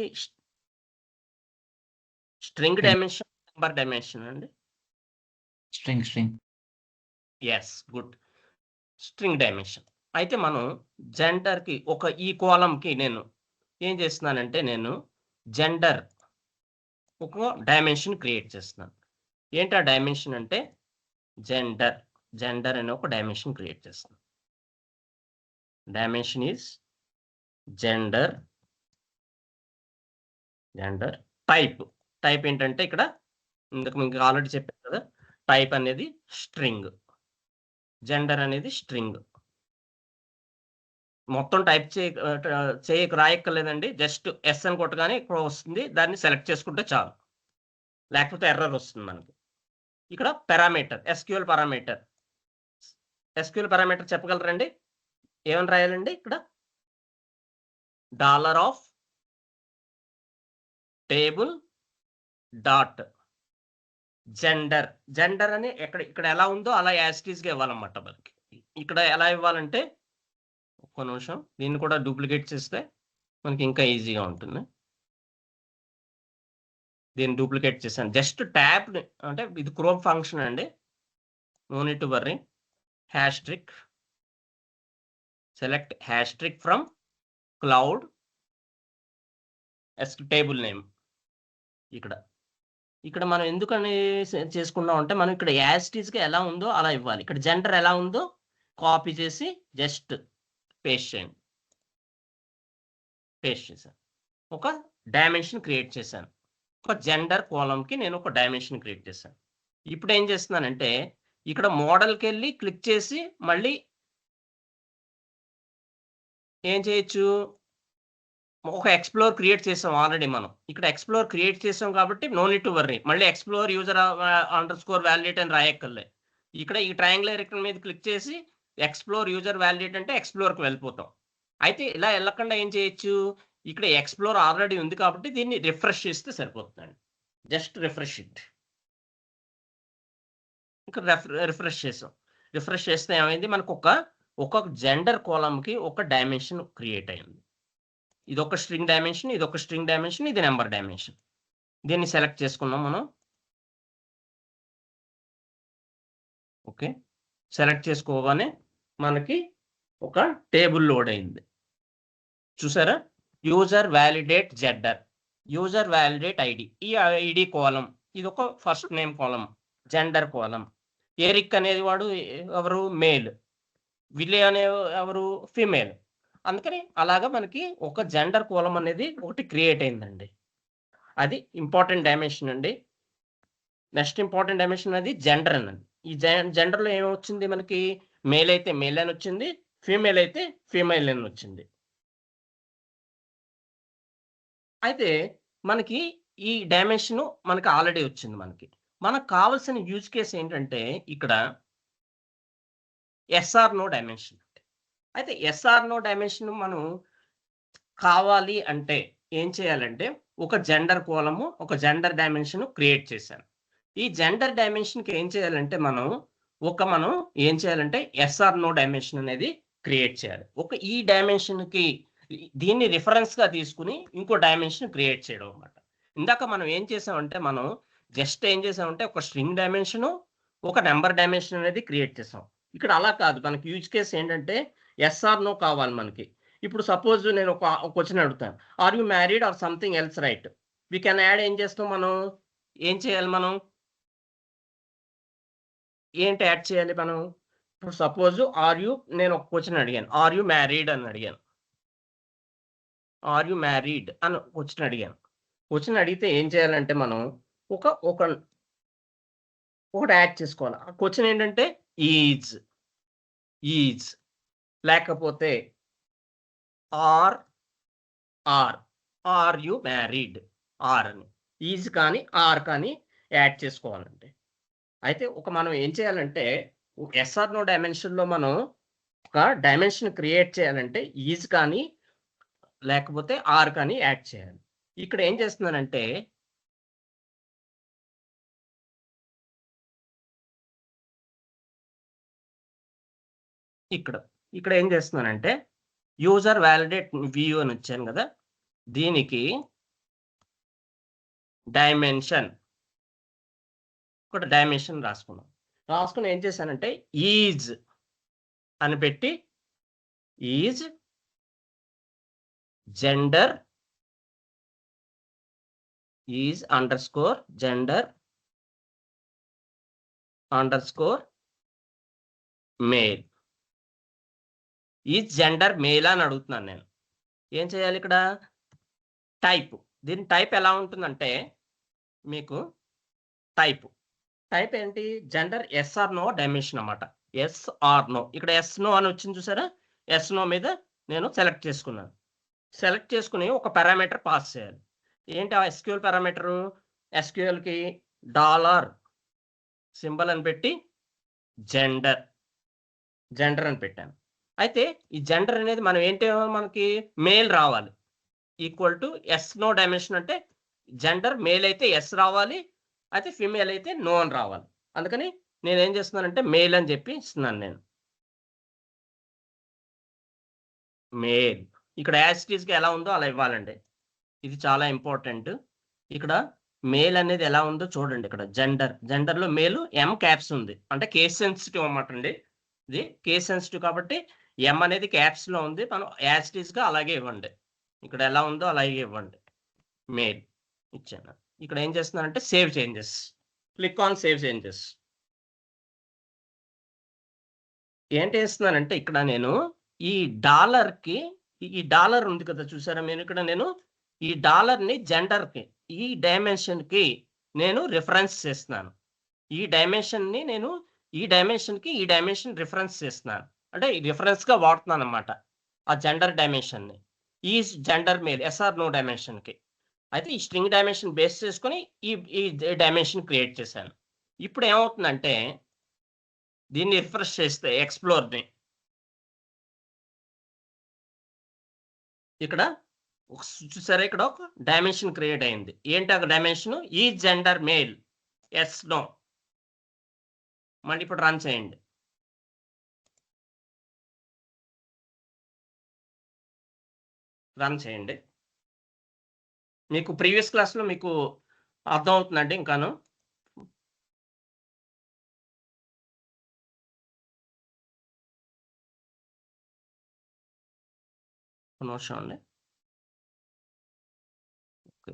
స్ట్రింగ్ డైమెన్షన్, నెంబర్ డైమెన్షన్ అండి? String. Yes, good, string dimension. అయితే మనం జెండర్కి ఈ కాలంకి నేను ఏం చేస్తున్నానంటే నేను జెండర్ ఒక డైమెన్షన్ క్రియేట్ చేస్తున్నాను. ఏంటి ఆ డైమెన్షన్ అంటే జెండర్ అనే ఒక డైమెన్షన్ క్రియేట్ చేస్తున్నాను. Dimension is gender. టైప్ ఏంటంటే ఇక్కడ ఇందుకు మీకు ఆల్రెడీ చెప్పాను కదా, టైప్ అనేది స్ట్రింగ్, జెండర్ అనేది స్ట్రింగ్. మొత్తం టైప్ రాయక్కర్లేదండి, జస్ట్ ఎస్ అని కొట్టగానే ఇక్కడ వస్తుంది, దాన్ని సెలెక్ట్ చేసుకుంటే చాలు, లేకపోతే ఎర్రర్ వస్తుంది మనకి. ఇక్కడ పారామీటర్, ఎస్క్యూఎల్ పారామీటర్ చెప్పగలరండి? ఏమని రాయాలండి ఇక్కడ? $of టేబుల్ డాట్ జెండర్ అని ఇక్కడ ఎలా ఉందో అలా యాస్టీస్గా ఇవ్వాలన్నమాట మనకి. ఇక్కడ ఎలా ఇవ్వాలంటే ఒక్క నిమిషం, దీన్ని కూడా డూప్లికేట్ చేస్తే మనకి ఇంకా ఈజీగా ఉంటుంది. దీన్ని డూప్లికేట్ చేశాను, జస్ట్ ట్యాబ్ అంటే ఇది క్రోమ్ ఫంక్షన్ అండి, no need to worry. Asterisk, select asterisk from cloud table name. ఇక్కడ మనం ఎందుకని చేసుకున్నాం అంటే మనం ఇక్కడ యాస్టీస్గా ఎలా ఉందో అలా ఇవ్వాలి. ఇక్కడ జెండర్ ఎలా ఉందో కాపీ చేసి జస్ట్ పేస్ట్ చేయండి. పేస్ట్ చేశాను, ఒక డైమెన్షన్ క్రియేట్ చేశాను. ఒక జెండర్ కాలంకి నేను ఒక డైమెన్షన్ క్రియేట్ చేశాను. ఇప్పుడు ఏం చేస్తున్నానంటే ఇక్కడ మోడల్కి వెళ్ళి క్లిక్ చేసి మళ్ళీ ఏం చేయొచ్చు, ఒక ఎక్స్ప్లోర్ క్రియేట్ చేసాం ఆల్రెడీ మనం. ఇక్కడ ఎక్స్ప్లోర్ క్రియేట్ చేసాం కాబట్టి నో నీడ్ టు వర్రీ. మళ్ళీ ఎక్స్ప్లోర్ యూజర్ _validate అని రాయక్కర్లే. ఇక్కడ ఈ ట్రయాంగులర్ ఐకాన్ మీద క్లిక్ చేసి ఎక్స్ప్లోర్ యూజర్ వ్యాలిడేట్ అంటే ఎక్స్ప్లోర్కి వెళ్ళిపోతాం. అయితే ఇలా వెళ్ళకుండా ఏం చేయొచ్చు, ఇక్కడ ఎక్స్ప్లోర్ ఆల్రెడీ ఉంది కాబట్టి దీన్ని రిఫ్రెష్ చేస్తే సరిపోతుందండి. Just refresh it. ఇక్కడ రిఫ్రెష్ చేసాం. రిఫ్రెష్ చేస్తే ఏమైంది, మనకు ఒక జెండర్ కాలమ్కి ఒక డైమెన్షన్ క్రియేట్ అయింది. ఇది ఒక స్ట్రింగ్ డైమెన్షన్, ఇది ఒక స్ట్రింగ్ డైమెన్షన్, ఇది నెంబర్ డైమెన్షన్. దీన్ని సెలెక్ట్ చేసుకున్నాం మనం. ఓకే, సెలెక్ట్ చేసుకోగానే మనకి ఒక టేబుల్ లోడ్ అయింది. చూసారా, user validate gender, user validate ID. ఈ ఐడి కాలం ఇది ఒక ఫస్ట్ నేమ్ కాలం, జెండర్ కాలం. ఎరిక్ అనేది వాడు ఎవరు, మేల్. విలే అనే ఎవరు, ఫీమేల్. అందుకని అలాగా మనకి ఒక జెండర్ కాలం అనేది ఒకటి క్రియేట్ అయిందండి. అది ఇంపార్టెంట్ డైమెన్షన్ అండి. నెక్స్ట్ ఇంపార్టెంట్ డైమెన్షన్ అది జెండర్ అనండి. ఈ జెండర్లో ఏమొచ్చింది మనకి, మేల్ అయితే మేల్ అని వచ్చింది, ఫీమేల్ అయితే ఫీమేల్ అని వచ్చింది. అయితే మనకి ఈ డైమెన్షన్ మనకి ఆల్రెడీ వచ్చింది. మనకు కావాల్సిన యూజ్ కేస్ ఏంటంటే ఇక్కడ ఎస్ఆర్ నో డైమెన్షన్. అయితే ఎస్ఆర్ నో డైమెన్షన్ మనం కావాలి అంటే ఏం చేయాలంటే, ఒక జెండర్ కాలము ఒక జెండర్ డైమెన్షన్ క్రియేట్ చేశాను. ఈ జెండర్ డైమెన్షన్కి ఏం చేయాలంటే మనం ఏం చేయాలంటే ఎస్ఆర్ నో డైమెన్షన్ అనేది క్రియేట్ చేయాలి. ఈ డైమెన్షన్కి దీన్ని రిఫరెన్స్గా తీసుకుని ఇంకో డైమెన్షన్ క్రియేట్ చేయడం అన్నమాట. ఇందాక మనం ఏం చేసామంటే మనం జస్ట్ ఏం చేసామంటే ఒక స్ట్రింగ్ డైమెన్షన్ ఒక నెంబర్ డైమెన్షన్ అనేది క్రియేట్ చేసాం. ఇక్కడ అలా కాదు, మనకి యూజ్ కేస్ ఏంటంటే ఎస్ఆర్ నో కావాలి మనకి. ఇప్పుడు సపోజ్ నేను ఒక క్వశ్చన్ అడుగుతాను, are you married or something else, right? We can add. ఏం చేస్తాం మనం, ఏం చేయాలి మనం, ఏంటి యాడ్ చేయాలి మనం? ఇప్పుడు సపోజ్ నేను ఒక క్వశ్చన్ అడిగాను, ఆర్ యూ మ్యారీడ్ అని అడిగాను. ఆర్ యూ మ్యారీడ్ అని క్వశ్చన్ అడిగాను. క్వశ్చన్ అడిగితే ఏం చేయాలంటే మనం ఒకటి యాడ్ చేసుకోవాలి. ఆ క్వశ్చన్ ఏంటంటే ఈజ్ లేకపోతే ఆర్ యు మ్యారీడ్, ఆర్ అని ఈజ్ కానీ ఆర్ కానీ యాడ్ చేసుకోవాలండి. అయితే మనం ఏం చేయాలంటే ఎస్ఆర్ నో డైమెన్షన్లో మనం ఒక డైమెన్షన్ క్రియేట్ చేయాలంటే ఈజ్ కానీ లేకపోతే ఆర్ కానీ యాడ్ చేయాలి. ఇక్కడ ఏం చేస్తున్నానంటే ఇక్కడ ఏం చేస్తున్నానంటే యూజర్ వ్యాలిడేట్ వ్యూ అని వచ్చాను కదా, దీనికి డైమెన్షన్ రాసుకుని ఏం చేశానంటే ఈజ్ అని పెట్టి is gender is _gender male. Is gender male అని అడుగుతున్నాను నేను. ఏం చేయాలి ఇక్కడ, దీని టైప్ ఎలా ఉంటుందంటే మీకు టైప్ ఏంటి, gender yes or no dimension అన్నమాట. ఎస్ ఆర్ నో, ఇక్కడ ఎస్ నో అని వచ్చింది చూసారా, ఎస్ నో మీద నేను సెలెక్ట్ చేసుకుని ఒక పారామీటర్ పాస్ చేయాలి. ఏంటి ఆ ఎస్క్యూఎల్ పారామీటరు, ఎస్క్యూఎల్కి డాలర్ సింబల్ అని పెట్టి జెండర్ అని పెట్టాను. అయితే ఈ జెండర్ అనేది మనం ఏంటి, మనకి మేల్ రావాలి, equal to yes no dimension అంటే జెండర్ మేల్ అయితే ఎస్ రావాలి, అయితే ఫీమేల్ అయితే నో అని రావాలి. అందుకని నేను ఏం చేస్తున్నానంటే మేల్ అని చెప్పి ఇస్తున్నాను నేను. మేల్ ఇక్కడ యాజిటీస్గా ఎలా ఉందో అలా ఇవ్వాలండి. ఇది చాలా ఇంపార్టెంట్. ఇక్కడ మేల్ అనేది ఎలా ఉందో చూడండి. ఇక్కడ జెండర్లో మేల్ ఎం క్యాప్స్ ఉంది, అంటే కేస్ సెన్సిటివ్ అన్నమాట అండి. ఇది కేస్ సెన్సిటివ్ కాబట్టి ఎం అనేది క్యాప్స్లో ఉంది, మనం యాజిటీస్గా అలాగే ఇవ్వండి. ఇక్కడ ఎలా ఉందో అలాగే ఇవ్వండి. మేల్ ఇచ్చాను. ఇక్కడ ఏం చేస్తున్నానంటే save changes, click on save changes. ఏంటి చేస్తున్నానంటే ఇక్కడ నేను ఈ డాలర్ ఉంది కదా చూసారా, నేను ఈ డాలర్ని జెండర్కి ఈ డైమెన్షన్కి నేను రిఫరెన్స్ చేస్తున్నాను. ఈ డైమెన్షన్ రిఫరెన్స్ చేస్తున్నాను, అంటే రిఫరెన్స్గా వాడుతున్నాను అన్నమాట ఆ జెండర్ డైమెన్షన్ని. ఈ జెండర్ మేల్ ఎస్ఆర్ నో డైమెన్షన్కి. అయితే ఈ స్ట్రింగ్ డైమెన్షన్ బేస్ చేసుకొని ఈ డైమెన్షన్ క్రియేట్ చేశాను. ఇప్పుడు ఏమవుతుందంటే దీన్ని రిఫ్రెష్ చేస్తే ఎక్స్ప్లోర్ని ఇక్కడ చూసారా, ఇక్కడ ఒక డైమెన్షన్ క్రియేట్ అయింది. ఏంటి ఆ డైమెన్షన్? ఈ జెండర్ మేల్, ఎస్ నో. మళ్ళీ ఇప్పుడు రన్ చేయండి. రన్ చేయండి. మీకు ప్రీవియస్ క్లాస్లో మీకు అర్థం అవుతుందండి. ఇంకాను నిమిషం అండి. ఓకే,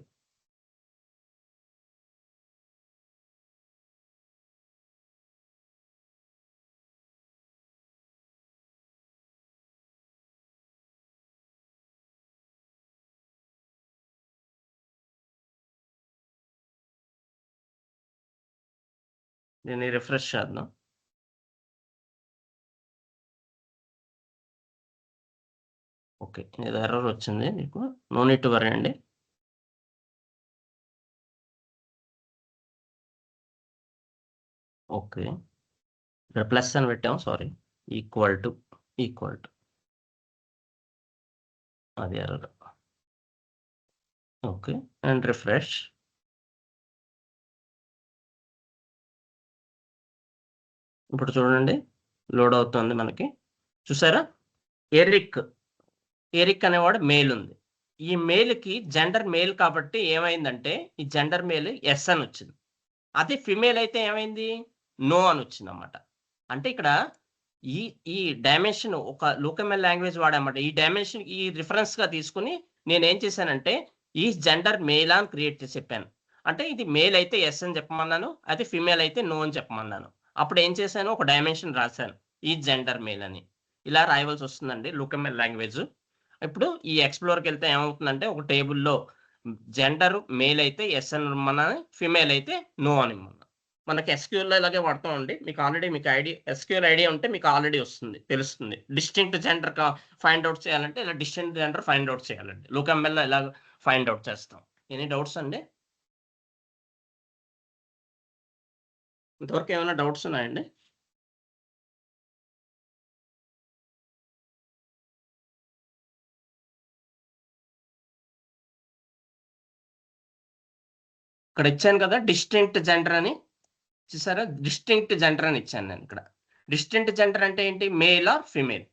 దీన్ని రిఫ్రెష్ చేద్దాం. ఓకే, ఏదో ఎర్రర్ వచ్చింది మీకు. నో నీడ్ టు వరీ అండి. ఓకే, ఇక్కడ ప్లస్ అని పెట్టాము, సారీ. ఈక్వల్ టు అది ఎర్రర్. Okay, and refresh. ఇప్పుడు చూడండి, లోడ్ అవుతుంది మనకి. చూసారా, ఎరిక్ అనేవాడు మేల్ ఉంది. ఈ మేల్కి జెండర్ మేల్ కాబట్టి ఏమైందంటే ఈ జెండర్ మేల్ ఎస్ అని వచ్చింది. అదే ఫిమేల్ అయితే ఏమైంది? నో అని వచ్చింది అన్నమాట. అంటే ఇక్కడ ఈ డైమెన్షన్ ఒక లోకల్ లాంగ్వేజ్ వాడమాట. ఈ డైమెన్షన్ ఈ రిఫరెన్స్ గా తీసుకుని నేను ఏం చేశానంటే ఈ జెండర్ మేల్ అని క్రియేట్ చేసి చెప్పాను. అంటే ఇది మేల్ అయితే ఎస్ అని చెప్పమన్నాను, అది ఫిమేల్ అయితే నో అని చెప్పమన్నాను. అప్పుడు ఏం చేశాను, ఒక డైమెన్షన్ రాశాను, ఈ జెండర్ మేల్ అని. ఇలా రాయవలసి వస్తుందండి లోకల్ లాంగ్వేజ్. ఇప్పుడు ఈ ఎక్స్ప్లోర్కి వెళ్తే ఏమవుతుందంటే ఒక టేబుల్లో జెండర్ మేల్ అయితే ఎస్ అని ఇమ్మన్నాను, ఫిమేల్ అయితే నో అని ఇమ్మన్నాను. మనకి ఎస్క్యూఎల్లో ఇలాగే వాడతామండి. మీకు ఆల్రెడీ మీకు ఎస్క్యూఎల్ ఐడియా ఉంటే మీకు ఆల్రెడీ వస్తుంది, తెలుస్తుంది. డిస్టింక్ట్ జెండర్ ఫైండ్ అవుట్ చేయాలంటే ఇలా డిస్టింక్ట్ జెండర్ ఫైండ్ అవుట్ చేయాలండి. లోకల్ ఇలా ఫైండ్ అవుట్ చేస్తాం. ఎనీ డౌట్స్ అండి? ఇంతవరకు ఏమైనా డౌట్స్ ఉన్నాయండి? ఇక్కడ ఇచ్చాను కదా డిస్టింక్ట్ జెండర్ అని, చూసారా? డిస్టింక్ట్ జెండర్ అని ఇచ్చాను నేను ఇక్కడ. డిస్టింక్ట్ జెండర్ అంటే ఏంటి? Male or female.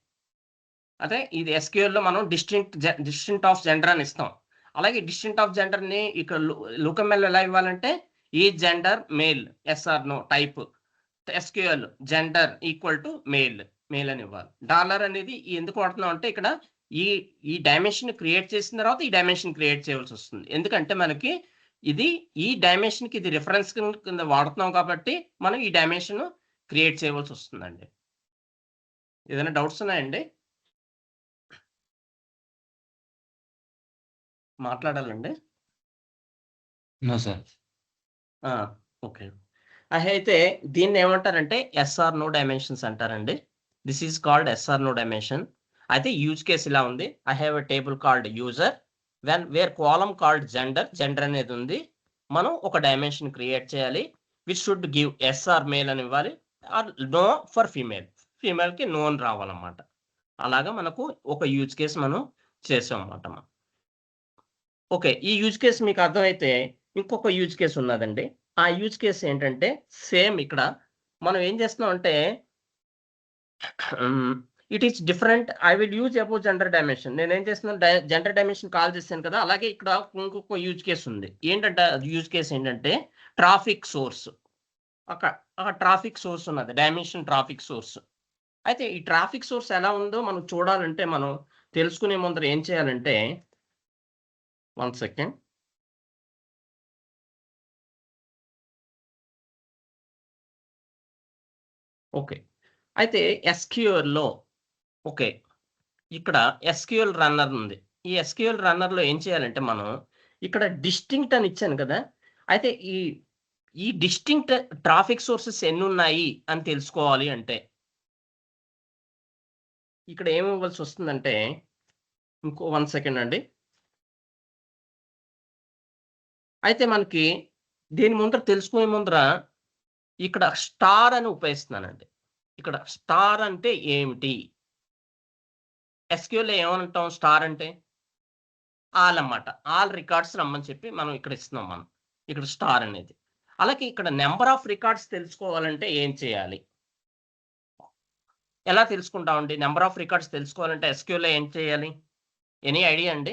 అదే ఇది ఎస్క్యూఎల్లో మనం డిస్టింక్ట్ ఆఫ్ జెండర్ అని ఇస్తాం. అలాగే డిస్టింక్ట్ ఆఫ్ జెండర్ని ఇక్కడ లోకల్ ఎలా ఇవ్వాలంటే ఈ gender male yes or no type. SQL gender equal to male అని ఇవ్వాలి. డాలర్ అనేది ఎందుకు వాడుతున్నాం అంటే ఇక్కడ ఈ డైమెన్షన్ క్రియేట్ చేసిన తర్వాత ఈ డైమెన్షన్ క్రియేట్ చేయవలసి వస్తుంది. ఎందుకంటే మనకి ఇది ఈ డైమెన్షన్కి ఇది రిఫరెన్స్ కింద వాడుతున్నాం కాబట్టి మనం ఈ డైమెన్షన్ క్రియేట్ చేయవలసి వస్తుందండి. ఏదైనా డౌట్స్ ఉన్నాయండి? మాట్లాడాలండి. No sir. ఓకే, అయితే దీన్ని ఏమంటారంటే ఎస్ఆర్ నో డైమెన్షన్స్ అంటారండి. This is called yes or no dimension. అయితే యూజ్ కేస్ ఇలా ఉంది. I have a table called user where column called gender అనేది ఉంది. మనం ఒక డైమెన్షన్ క్రియేట్ చేయాలి which should give yes or male అని ఇవ్వాలి, ఆర్ నో ఫర్ ఫీమేల్కి నో అని రావాలన్నమాట. అలాగా మనకు ఒక యూజ్ కేస్ మనం చేసాం అన్నమాట. ఓకే, ఈ యూజ్ కేస్ మీకు అర్థమైతే ఇంకొక యూజ్ కేస్ ఉన్నదండి. ఆ యూజ్ కేస్ ఏంటంటే సేమ్ ఇక్కడ మనం ఏం చేస్తున్నాం అంటే it is different. I will use about gender dimension. నేను ఏం చేస్తున్నాను, జెండర్ డైమెన్షన్ కాల్ చేశాను కదా. అలాగే ఇక్కడ ఇంకొక యూజ్ కేస్ ఉంది. ఏంటంటే యూజ్ కేస్ ఏంటంటే ట్రాఫిక్ సోర్స్. అక్కడ ట్రాఫిక్ సోర్స్ ఉన్నది, డైమెన్షన్ ట్రాఫిక్ సోర్స్. అయితే ఈ ట్రాఫిక్ సోర్స్ ఎలా ఉందో మనం చూడాలంటే మనం తెలుసుకునే ముందర ఏం చేయాలంటే 1 సెకండ్. ఓకే, అయితే ఎస్క్యూఎల్లో ఓకే ఇక్కడ ఎస్క్యూఎల్ రన్నర్ ఉంది. ఈ ఎస్క్యూఎల్ రన్నర్లో ఏం చేయాలంటే మనం ఇక్కడ డిస్టింక్ట్ అని ఇచ్చాను కదా. అయితే ఈ డిస్టింక్ట్ ట్రాఫిక్ సోర్సెస్ ఎన్ని ఉన్నాయి అని తెలుసుకోవాలి అంటే ఇక్కడ ఏమి ఇవ్వాల్సి వస్తుందంటే ఇంకో 1 సెకండ్ అండి. అయితే మనకి దీని ముందర తెలుసుకునే ముందర ఇక్కడ స్టార్ అని ఉపయోగిస్తున్నానండి. ఇక్కడ స్టార్ అంటే ఏమిటి? ఎస్క్యూఎల్ ఏమంటాం స్టార్ అంటే? ఆల్ అన్నమాట. ఆల్ రికార్డ్స్ రమ్మని చెప్పి మనం ఇక్కడ ఇస్తున్నాం మనం. ఇక్కడ స్టార్ అనేది. అలాగే ఇక్కడ నెంబర్ ఆఫ్ రికార్డ్స్ తెలుసుకోవాలంటే ఏం చేయాలి? ఎలా తెలుసుకుంటామండి? నెంబర్ ఆఫ్ రికార్డ్స్ తెలుసుకోవాలంటే ఎస్క్యూఎల్‌లో ఏం చేయాలి? ఎనీ ఐడియా అండి?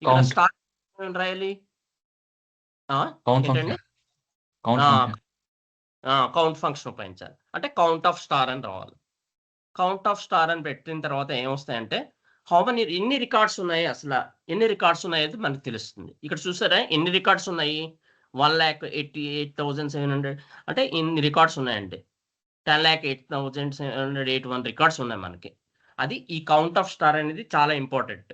ఇక్కడ Count. స్టార్ ఏం రాయాలి? కౌంట్ ఏంటండి? ఫంక్షన్. కౌంట్ ఆ! ఫంక్షన్. కౌంట్ ఫంక్షన్ ఉపయోగించాలి. అంటే కౌంట్ ఆఫ్ స్టార్ అని రావాలి. కౌంట్ ఆఫ్ స్టార్ అని పెట్టిన తర్వాత ఏమొస్తాయంటే ఎన్ని రికార్డ్స్ ఉన్నాయి అసల? ఎన్ని రికార్డ్స్ ఉన్నాయనేది మనకు తెలుస్తుంది. ఇక్కడ చూసారా ఎన్ని రికార్డ్స్ ఉన్నాయి? 1,88,700 అంటే ఇన్ని రికార్డ్స్ ఉన్నాయండి. 10,08,781 రికార్డ్స్ ఉన్నాయి మనకి. అది ఈ కౌంట్ ఆఫ్ స్టార్ అనేది చాలా ఇంపార్టెంట్.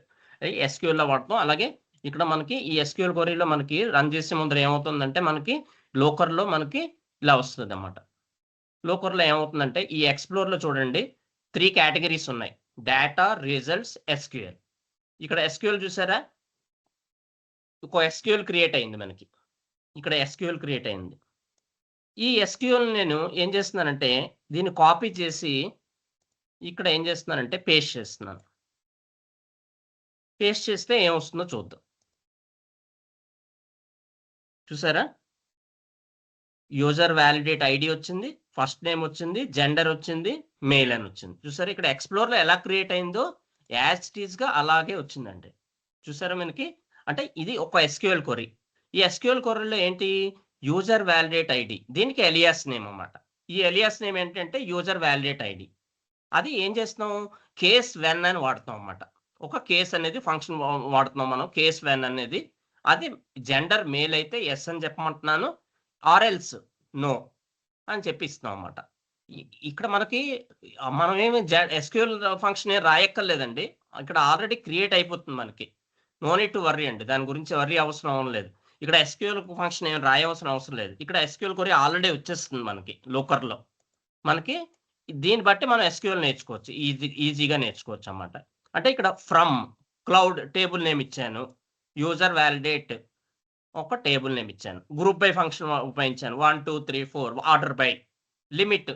ఎస్క్యూఎల్‌లో వాడతాం. అలాగే ఇక్కడ మనకి ఈ ఎస్క్యూఎల్ క్వెరీలో మనకి రన్ చేసే ముందర ఏమవుతుందంటే మనకి లోకర్‌లో మనకి ఇలా వస్తదన్నమాట. లోకర్‌లో ఏమవుతుందంటే ఈ ఎక్స్‌ప్లోర్‌లో చూడండి 3 కేటగరీస్ ఉన్నాయి. Data, results, SQL. ఇక్కడ ఎస్క్యూఎల్ చూసారా? ఒక ఎస్క్యూఎల్ క్రియేట్ అయింది మనకి. ఇక్కడ ఎస్క్యూఎల్ క్రియేట్ అయింది. ఈ ఎస్క్యూఎల్ నేను ఏం చేస్తున్నానంటే దీన్ని కాపీ చేసి ఇక్కడ ఏం చేస్తున్నానంటే పేస్ట్ చేస్తున్నాను. పేస్ట్ చేస్తే ఏమొస్తుందో చూద్దాం. చూసారా? యూజర్ వ్యాలిడేట్ ఐడి వచ్చింది, ఫస్ట్ నేమ్ వచ్చింది, జెండర్ వచ్చింది, మెయిల్ అని వచ్చింది. చూసారా ఇక్కడ ఎక్స్‌ప్లోర్‌లో ఎలా క్రియేట్ అయిందో యాజ్ ఇట్ ఈస్‌గా అలాగే వచ్చిందండి. చూసారా మనకి? అంటే ఇది ఒక ఎస్క్యూఎల్ క్వెరీ. ఈ ఎస్క్యూఎల్ క్వెరీలో ఏంటి? User validate ID. దీనికి ఎలియాస్ నేమ్ అన్నమాట. ఈ ఎలియాస్ నేమ్ ఏంటంటే యూజర్ వ్యాలిడేట్ ఐడి. అది ఏం చేస్తున్నాం? కేస్ వెన్ అని వాడుతాం అన్నమాట. ఒక కేస్ అనేది ఫంక్షన్ వాడుతున్నాం మనం. కేస్ వెన్ అనేది అది జెండర్ మేల్ అయితే యెస్ అని చెప్పమంటున్నాను. ఆర్ ఎల్స్ నో అని చెప్పి ఇస్తున్నాం అన్నమాట. ఇక్కడ మనకి మనం ఏమి ఎస్క్యూఎల్ ఫంక్షన్ ఏం రాయక్కర్లేదండి. ఇక్కడ ఆల్రెడీ క్రియేట్ అయిపోతుంది మనకి. నో నీడ్ టు వర్రీ అండి. దాని గురించి వర్రీ అవసరం లేదు. ఇక్కడ ఎస్క్యూఎల్ ఫంక్షన్ ఏం రాయవలసిన అవసరం లేదు. ఇక్కడ ఎస్క్యూఎల్ క్వెరీ ఆల్రెడీ వచ్చేస్తుంది మనకి లోకర్‌లో. మనకి దీన్ని బట్టి మనం ఎస్క్యూఎల్ నేర్చుకోవచ్చు. ఈజీగా నేర్చుకోవచ్చు అన్నమాట. అంటే ఇక్కడ ఫ్రమ్ క్లౌడ్ టేబుల్ నేమ్ ఇచ్చాను. యూజర్ వ్యాలిడేట్ ఒక టేబుల్ నేమ్ ఇచ్చాను. గ్రూప్ బై ఫంక్షన్ ఉపయోగించాను. 1, 2, 3, 4 ఆర్డర్ బై. లిమిట్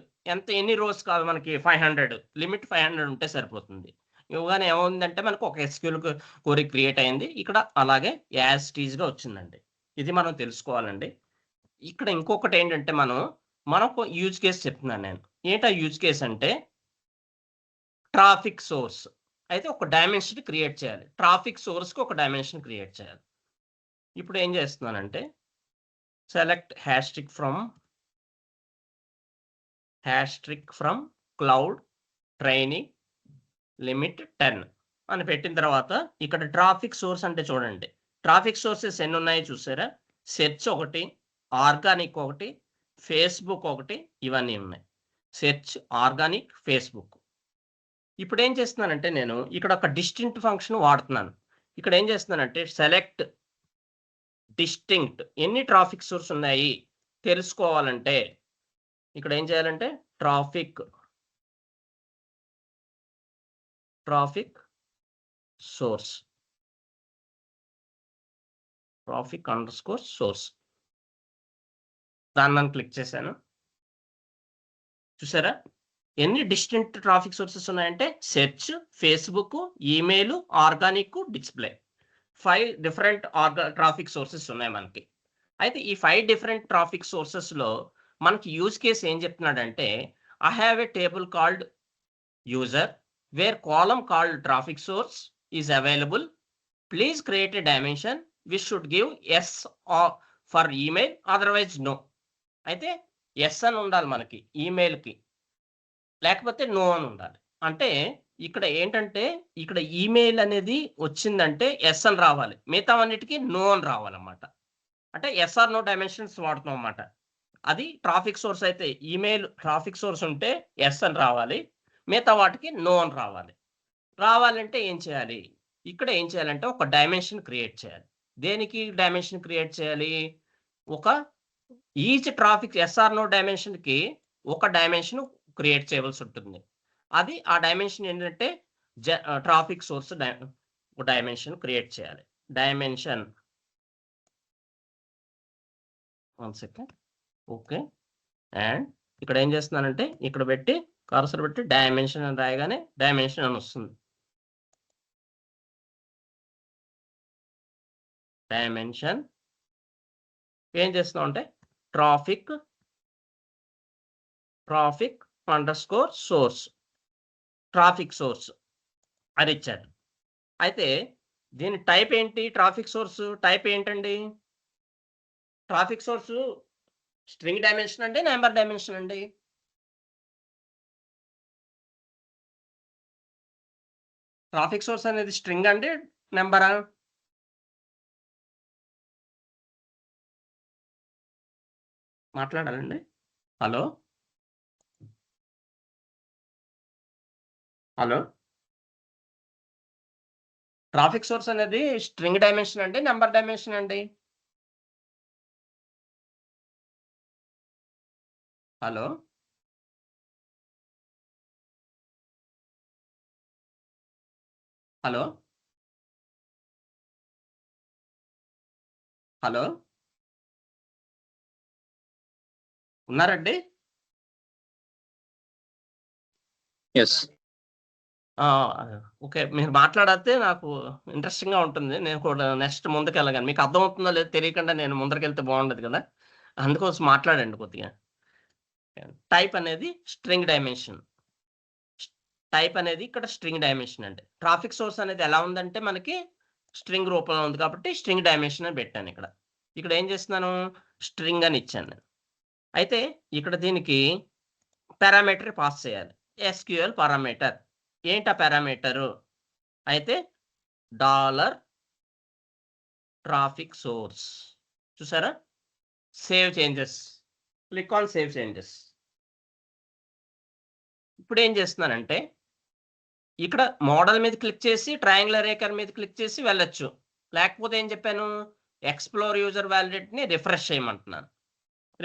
ఎన్ని రోస్ కావాలి మనకి? 500. లిమిట్ 500 ఉంటే సరిపోతుంది. ఇవ్వగానే ఏమైందంటే మనకు ఒక ఎస్క్యూఎల్ క్వెరీ క్రియేట్ అయింది. ఇక్కడ అలాగే యాజ్ ఇట్ ఈస్‌గా వచ్చిందండి. ఇది మనం తెలుసుకోవాలండి. ఇక్కడ ఇంకొకటి ఏంటంటే మనకు యూజ్ కేస్ చెప్తున్నాను నేను. ఏంటా యూజ్ కేస్ అంటే ట్రాఫిక్ సోర్స్. అయితే ఒక డైమెన్షన్ క్రియేట్ చేయాలి. ట్రాఫిక్ సోర్స్‌కి ఒక డైమెన్షన్ క్రియేట్ చేయాలి. ఇప్పుడు ఏం చేస్తున్నానంటే select asterisk from cloud training limit 10 అని పెట్టిన తర్వాత ఇక్కడ ట్రాఫిక్ సోర్స్ అంటే చూడండి. ట్రాఫిక్ సోర్సెస్ ఎన్ని ఉన్నాయో చూసారా? సెర్చ్ ఒకటి, ఆర్గానిక్ ఒకటి, ఫేస్‌బుక్ ఒకటి ఇవన్నీ ఉన్నాయి. Search, organic, Facebook. ఇప్పుడు ఏం చేస్తున్నానంటే నేను ఇక్కడ ఒక డిస్టింక్ట్ ఫంక్షన్ వాడుతున్నాను. ఇక్కడ ఏం చేస్తున్నానంటే సెలెక్ట్ డిస్టింక్ట్ ఎన్ని ట్రాఫిక్ సోర్స్ ఉన్నాయి తెలుసుకోవాలంటే ఇక్కడ ఏం చేయాలంటే traffic source traffic underscore source దాన్ని క్లిక్ చేశాను. చూసారా? ఎన్ని డిస్టింక్ట్ ట్రాఫిక్ సోర్సెస్ ఉన్నాయంటే search, Facebook, email, organic, display. 5 different traffic sources ఉన్నాయి మనకి. అయితే ఈ 5 డిఫరెంట్ ట్రాఫిక్ సోర్సెస్‌లో మనకి యూజ్ కేస్ ఏం చెప్తున్నాడంటే I have a table called user where column called traffic source is available. Please create a dimension which should give yes or for email otherwise no. అయితే యెస్ అని ఉండాలి మనకి ఈమెయిల్‌కి. లేకపోతే నో అని ఉండాలి. అంటే ఇక్కడ ఏంటంటే ఇక్కడ ఈమెయిల్ అనేది వచ్చిందంటే యెస్ అని రావాలి. మిగతావన్నిటికి నో అని రావాలన్నమాట. అంటే యెస్ ఆర్ నో డైమెన్షన్స్ వాడుతున్నాం అన్నమాట. అది ట్రాఫిక్ సోర్స్ అయితే ఈమెయిల్ ట్రాఫిక్ సోర్స్ ఉంటే యెస్ అని రావాలి. మిగతా వాటికి నో అని రావాలి. రావాలంటే ఏం చేయాలి? ఇక్కడ ఏం చేయాలంటే ఒక డైమెన్షన్ క్రియేట్ చేయాలి. దేనికి డైమెన్షన్ క్రియేట్ చేయాలి? ఒక each traffic yes or no డైమెన్షన్‌కి ఒక డైమెన్షన్ క్రియేట్ చేయవలసి ఉంటుంది. అది ఆ డైమెన్షన్ ఏంటంటే ట్రాఫిక్ సోర్స్ డైమెన్షన్ క్రియేట్ చేయాలి. Dimension 1 second. ఓకే. అండ్ ఇక్కడ ఏం చేస్తున్నానంటే ఇక్కడ పెట్టి కర్సర్ పెట్టి డైమెన్షన్ అని రాయగానే డైమెన్షన్ అని వస్తుంది. డైమెన్షన్ ఏం చేస్తున్నాం అంటే traffic underscore source, traffic source అని ఇచ్చారు. అయితే దీని టైప్ ఏంటి? ట్రాఫిక్ సోర్స్ టైప్ ఏంటండి? ట్రాఫిక్ సోర్స్ స్ట్రింగ్ డైమెన్షన్ అండి, నెంబర్ డైమెన్షన్ అండి? ట్రాఫిక్ సోర్స్ అనేది స్ట్రింగ్ అండి, నెంబరా? మాట్లాడాలండి. హలో హలో ట్రాఫిక్ సోర్స్ అనేది స్ట్రింగ్ డైమెన్షన్ అండి, నెంబర్ డైమెన్షన్ అండి? హలో హలో హలో ఉన్నారండి? ఎస్. ఓకే, మీరు మాట్లాడితే నాకు ఇంట్రెస్టింగ్గా ఉంటుంది. నేను కూడా నెక్స్ట్ ముందుకు వెళ్ళగాను. మీకు అర్థమవుతుందో లేదో తెలియకుండా నేను ముందరికి బాగుండదు కదా, అందుకోసం మాట్లాడండి కొద్దిగా. టైప్ అనేది స్ట్రింగ్ డైమెన్షన్. టైప్ అనేది ఇక్కడ స్ట్రింగ్ డైమెన్షన్ అండి. ట్రాఫిక్ సోర్స్ అనేది ఎలా ఉందంటే మనకి స్ట్రింగ్ రూపంలో ఉంది కాబట్టి స్ట్రింగ్ డైమెన్షన్ అని పెట్టాను. ఇక్కడ ఏం చేస్తున్నాను? స్ట్రింగ్ అని ఇచ్చాను నేను. అయితే ఇక్కడ దీనికి పారామీటర్ పాస్ చేయాలి. SQL parameter. ఏంటి ఆ పారామీటరు? అయితే $ట్రాఫిక్ సోర్స్. చూసారా? Save changes. Click on save changes. ఇప్పుడు ఏం చేస్తున్నానంటే ఇక్కడ మోడల్ మీద క్లిక్ చేసి ట్రయాంగులర్ ఏకర్ మీద క్లిక్ చేసి వెళ్ళొచ్చు. లేకపోతే ఏం చెప్పాను? ఎక్స్ప్లోర్ యూజర్ వ్యాలిడేట్ని రిఫ్రెష్ చేయమంటున్నాను.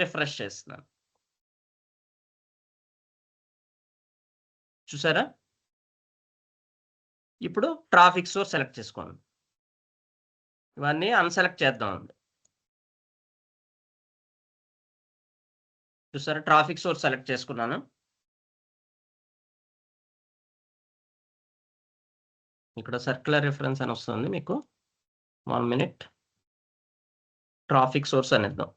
రిఫ్రెష్ చేస్తున్నాను. చూసారా? ఇప్పుడు ట్రాఫిక్ సోర్స్ సెలెక్ట్ చేసుకోండి. ఇవన్నీ అన్సెలెక్ట్ చేద్దామండి. చూసారా? ట్రాఫిక్ సోర్స్ సెలెక్ట్ చేసుకున్నాను. ఇక్కడ సర్క్యులర్ రిఫరెన్స్ అని వస్తుంది మీకు. 1 minute. Traffic source అనేద్దాం.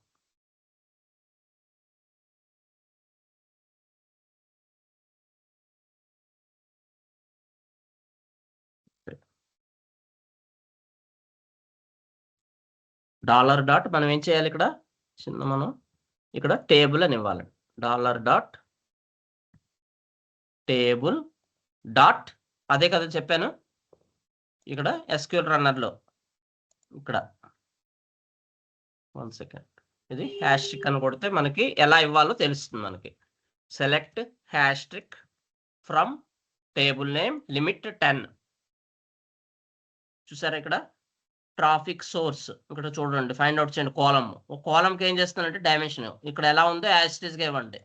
$. మనం ఏం చేయాలి ఇక్కడ? మనం ఇక్కడ టేబుల్ అని ఇవ్వాలి. $టేబుల్ డాట్ అదే కదా చెప్పాను. ఇక్కడ ఎస్క్యూఎల్ రన్నర్లో ఇక్కడ 1 second ఇది హ్యాష్ట్రిక్ అని కొడితే మనకి ఎలా ఇవ్వాలో తెలుస్తుంది. మనకి select asterisk from table name limit 10. చూసారా? ఇక్కడ ట్రాఫిక్ సోర్స్ ఇక్కడ చూడండి, ఫైండ్ అవుట్ చేయండి. కాలంకి ఏం చేస్తానంటే డైమెన్షన్ ఇక్కడ ఎలా ఉందో యాజ్ ఇట్ ఈస్గా ఇవ్వండి.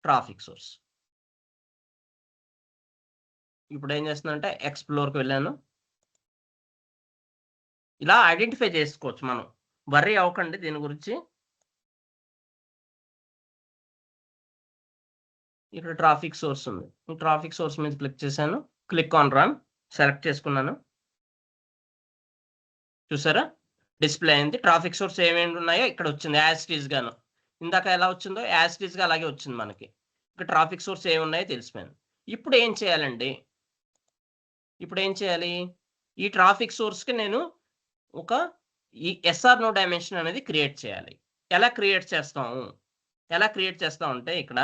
Traffic source. ఇప్పుడు ఏం చేస్తున్నానంటే ఎక్స్ప్లోర్కి వెళ్ళాను. ఇలా ఐడెంటిఫై చేసుకోవచ్చు మనం. వర్రీ అవ్వకండి దీని గురించి. ఇక్కడ ట్రాఫిక్ సోర్స్ ఉంది. ట్రాఫిక్ సోర్స్ మీద క్లిక్ చేశాను. క్లిక్ ఆన్ రన్ సెలెక్ట్ చేసుకున్నాను. చూసారా? డిస్ప్లే అయింది. ట్రాఫిక్ సోర్స్ ఏమేమి ఉన్నాయో ఇక్కడ వచ్చింది యాజ్ ఇట్ ఈస్ గాను. ఇందాక ఎలా వచ్చిందో యాజ్ ఇట్ ఈస్ గా అలాగే వచ్చింది మనకి. ఇక్కడ ట్రాఫిక్ సోర్స్ ఏమి ఉన్నాయో తెలిసిపోయింది. ఇప్పుడు ఏం చేయాలండి? ఇప్పుడు ఏం చేయాలి? ఈ ట్రాఫిక్ సోర్స్కి నేను ఒక ఈ ఎస్ఆర్ నో డైమెన్షన్ అనేది క్రియేట్ చేయాలి. ఎలా క్రియేట్ చేస్తామంటే ఇక్కడ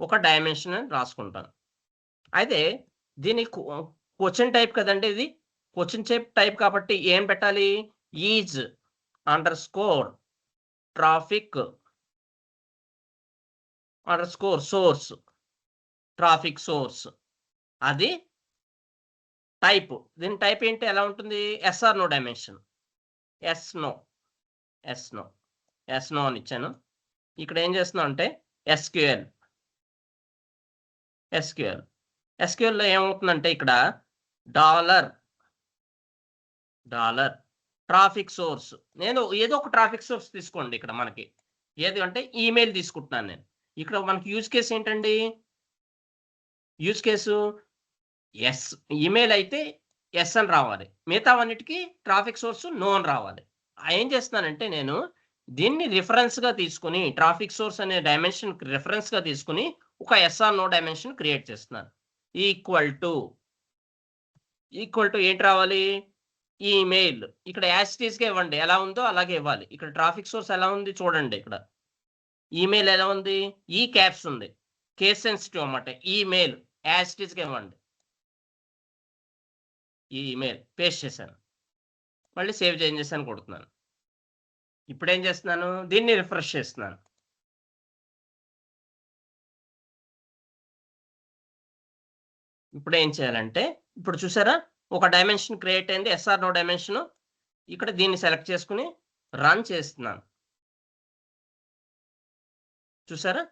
ఒక డైమెన్షన్ రాసుకుంటాను. అయితే దీని క్వశ్చన్ టైప్ కదండి, ఇది క్వశ్చన్ టైప్ కాబట్టి ఏం పెట్టాలి? Is underscore traffic underscore source, traffic source. అది టైప్. దీని టైప్ ఏంటి? ఎలా ఉంటుంది? Yes or no dimension. Yes no అని ఇచ్చాను. ఇక్కడ ఏం చేస్తున్నాం అంటే ఎస్క్యూఎల్లో ఏమవుతుందంటే ఇక్కడ డాలర్ ట్రాఫిక్ సోర్స్. నేను ఏదో ఒక ట్రాఫిక్ సోర్స్ తీసుకోండి ఇక్కడ మనకి. ఏది అంటే ఈమెయిల్ తీసుకుంటున్నాను నేను. ఇక్కడ మనకి యూజ్ కేస్ ఏంటండి? Use case yes. ఈమెయిల్ అయితే ఎస్ అని రావాలి. మిగతావన్నిటికి ట్రాఫిక్ సోర్స్ నో అని రావాలి. ఏం చేస్తున్నానంటే నేను దీన్ని రిఫరెన్స్‌గా తీసుకొని ట్రాఫిక్ సోర్స్ అనే డైమెన్షన్ రిఫరెన్స్‌గా తీసుకొని ఒక yes or no dimension create చేస్తున్నాను. ఈక్వల్ టు ఏంటి రావాలి? ఈమెయిల్. ఇక్కడ యాజ్ ఇట్ ఈస్‌గా ఇవ్వండి. ఎలా ఉందో అలాగే ఇవ్వాలి. ఇక్కడ ట్రాఫిక్ సోర్స్ ఎలా ఉంది చూడండి ఇక్కడ. ఈమెయిల్ ఎలా ఉంది? ఈ క్యాప్స్ ఉంది. కేస్ సెన్సిటివ్ అన్నమాట. ఈమెయిల్ యాజ్ ఇట్ ఈస్‌గా ఇవ్వండి. ఈ ఈమెయిల్ పేస్ట్ చేశాను. మళ్ళీ సేవ్ చేంజెస్ అని కొడుతున్నాను. ఇప్పుడు ఏం చేస్తున్నాను? దీన్ని రిఫ్రెష్ చేస్తున్నాను. ఇప్పుడు ఏం చేయాలంటే ఇప్పుడు చూసారా ఒక డైమెన్షన్ క్రియేట్ అయింది. Yes or no dimension. ఇక్కడ దీన్ని సెలెక్ట్ చేసుకుని రన్ చేస్తున్నాను. చూసారా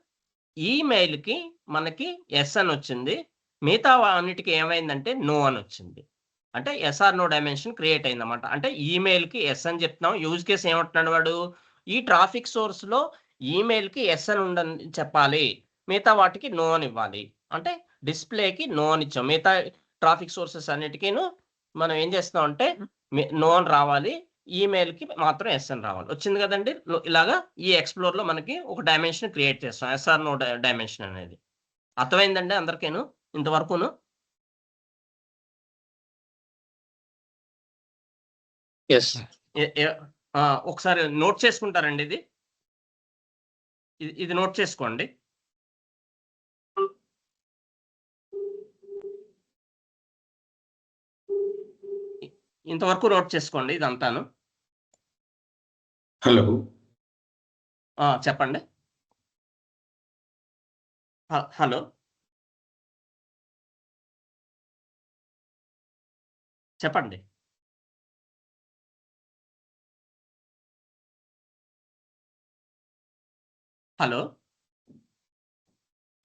ఈమెయిల్కి మనకి ఎస్ అని వచ్చింది. మిగతా అన్నిటికీ ఏమైందంటే నో అని వచ్చింది. అంటే ఎస్ఆర్ నో డైమెన్షన్ క్రియేట్ అయిందన్నమాట. అంటే ఈమెయిల్కి ఎస్ అని చెప్తున్నాం. యూజ్ కేస్ ఏమంటున్నాడు వాడు? ఈ ట్రాఫిక్ సోర్స్లో ఈమెయిల్కి ఎస్ అని ఉండని చెప్పాలి, మిగతా వాటికి నో అని ఇవ్వాలి. అంటే డిస్ప్లేకి నో అని ఇచ్చాం. మిగతా ట్రాఫిక్ సోర్సెస్ అన్నిటికీను మనం ఏం చేస్తున్నాం అంటే నో అని రావాలి, ఈమెయిల్కి మాత్రం ఎస్ అని రావాలి. వచ్చింది కదండి. ఇలాగా ఈ ఎక్స్ప్లోర్లో మనకి ఒక డైమెన్షన్ క్రియేట్ చేస్తాం. ఎస్ఆర్ నో డైమెన్షన్ అనేది అర్థమైందండి అందరికీను ఇంతవరకును? Yes. ఒకసారి నోట్ చేసుకుంటారండి ఇది నోట్ చేసుకోండి. ఇంతవరకు నోట్ చేసుకోండి ఇదంతాను. హలో, చెప్పండి. హలో, చెప్పండి. హలో,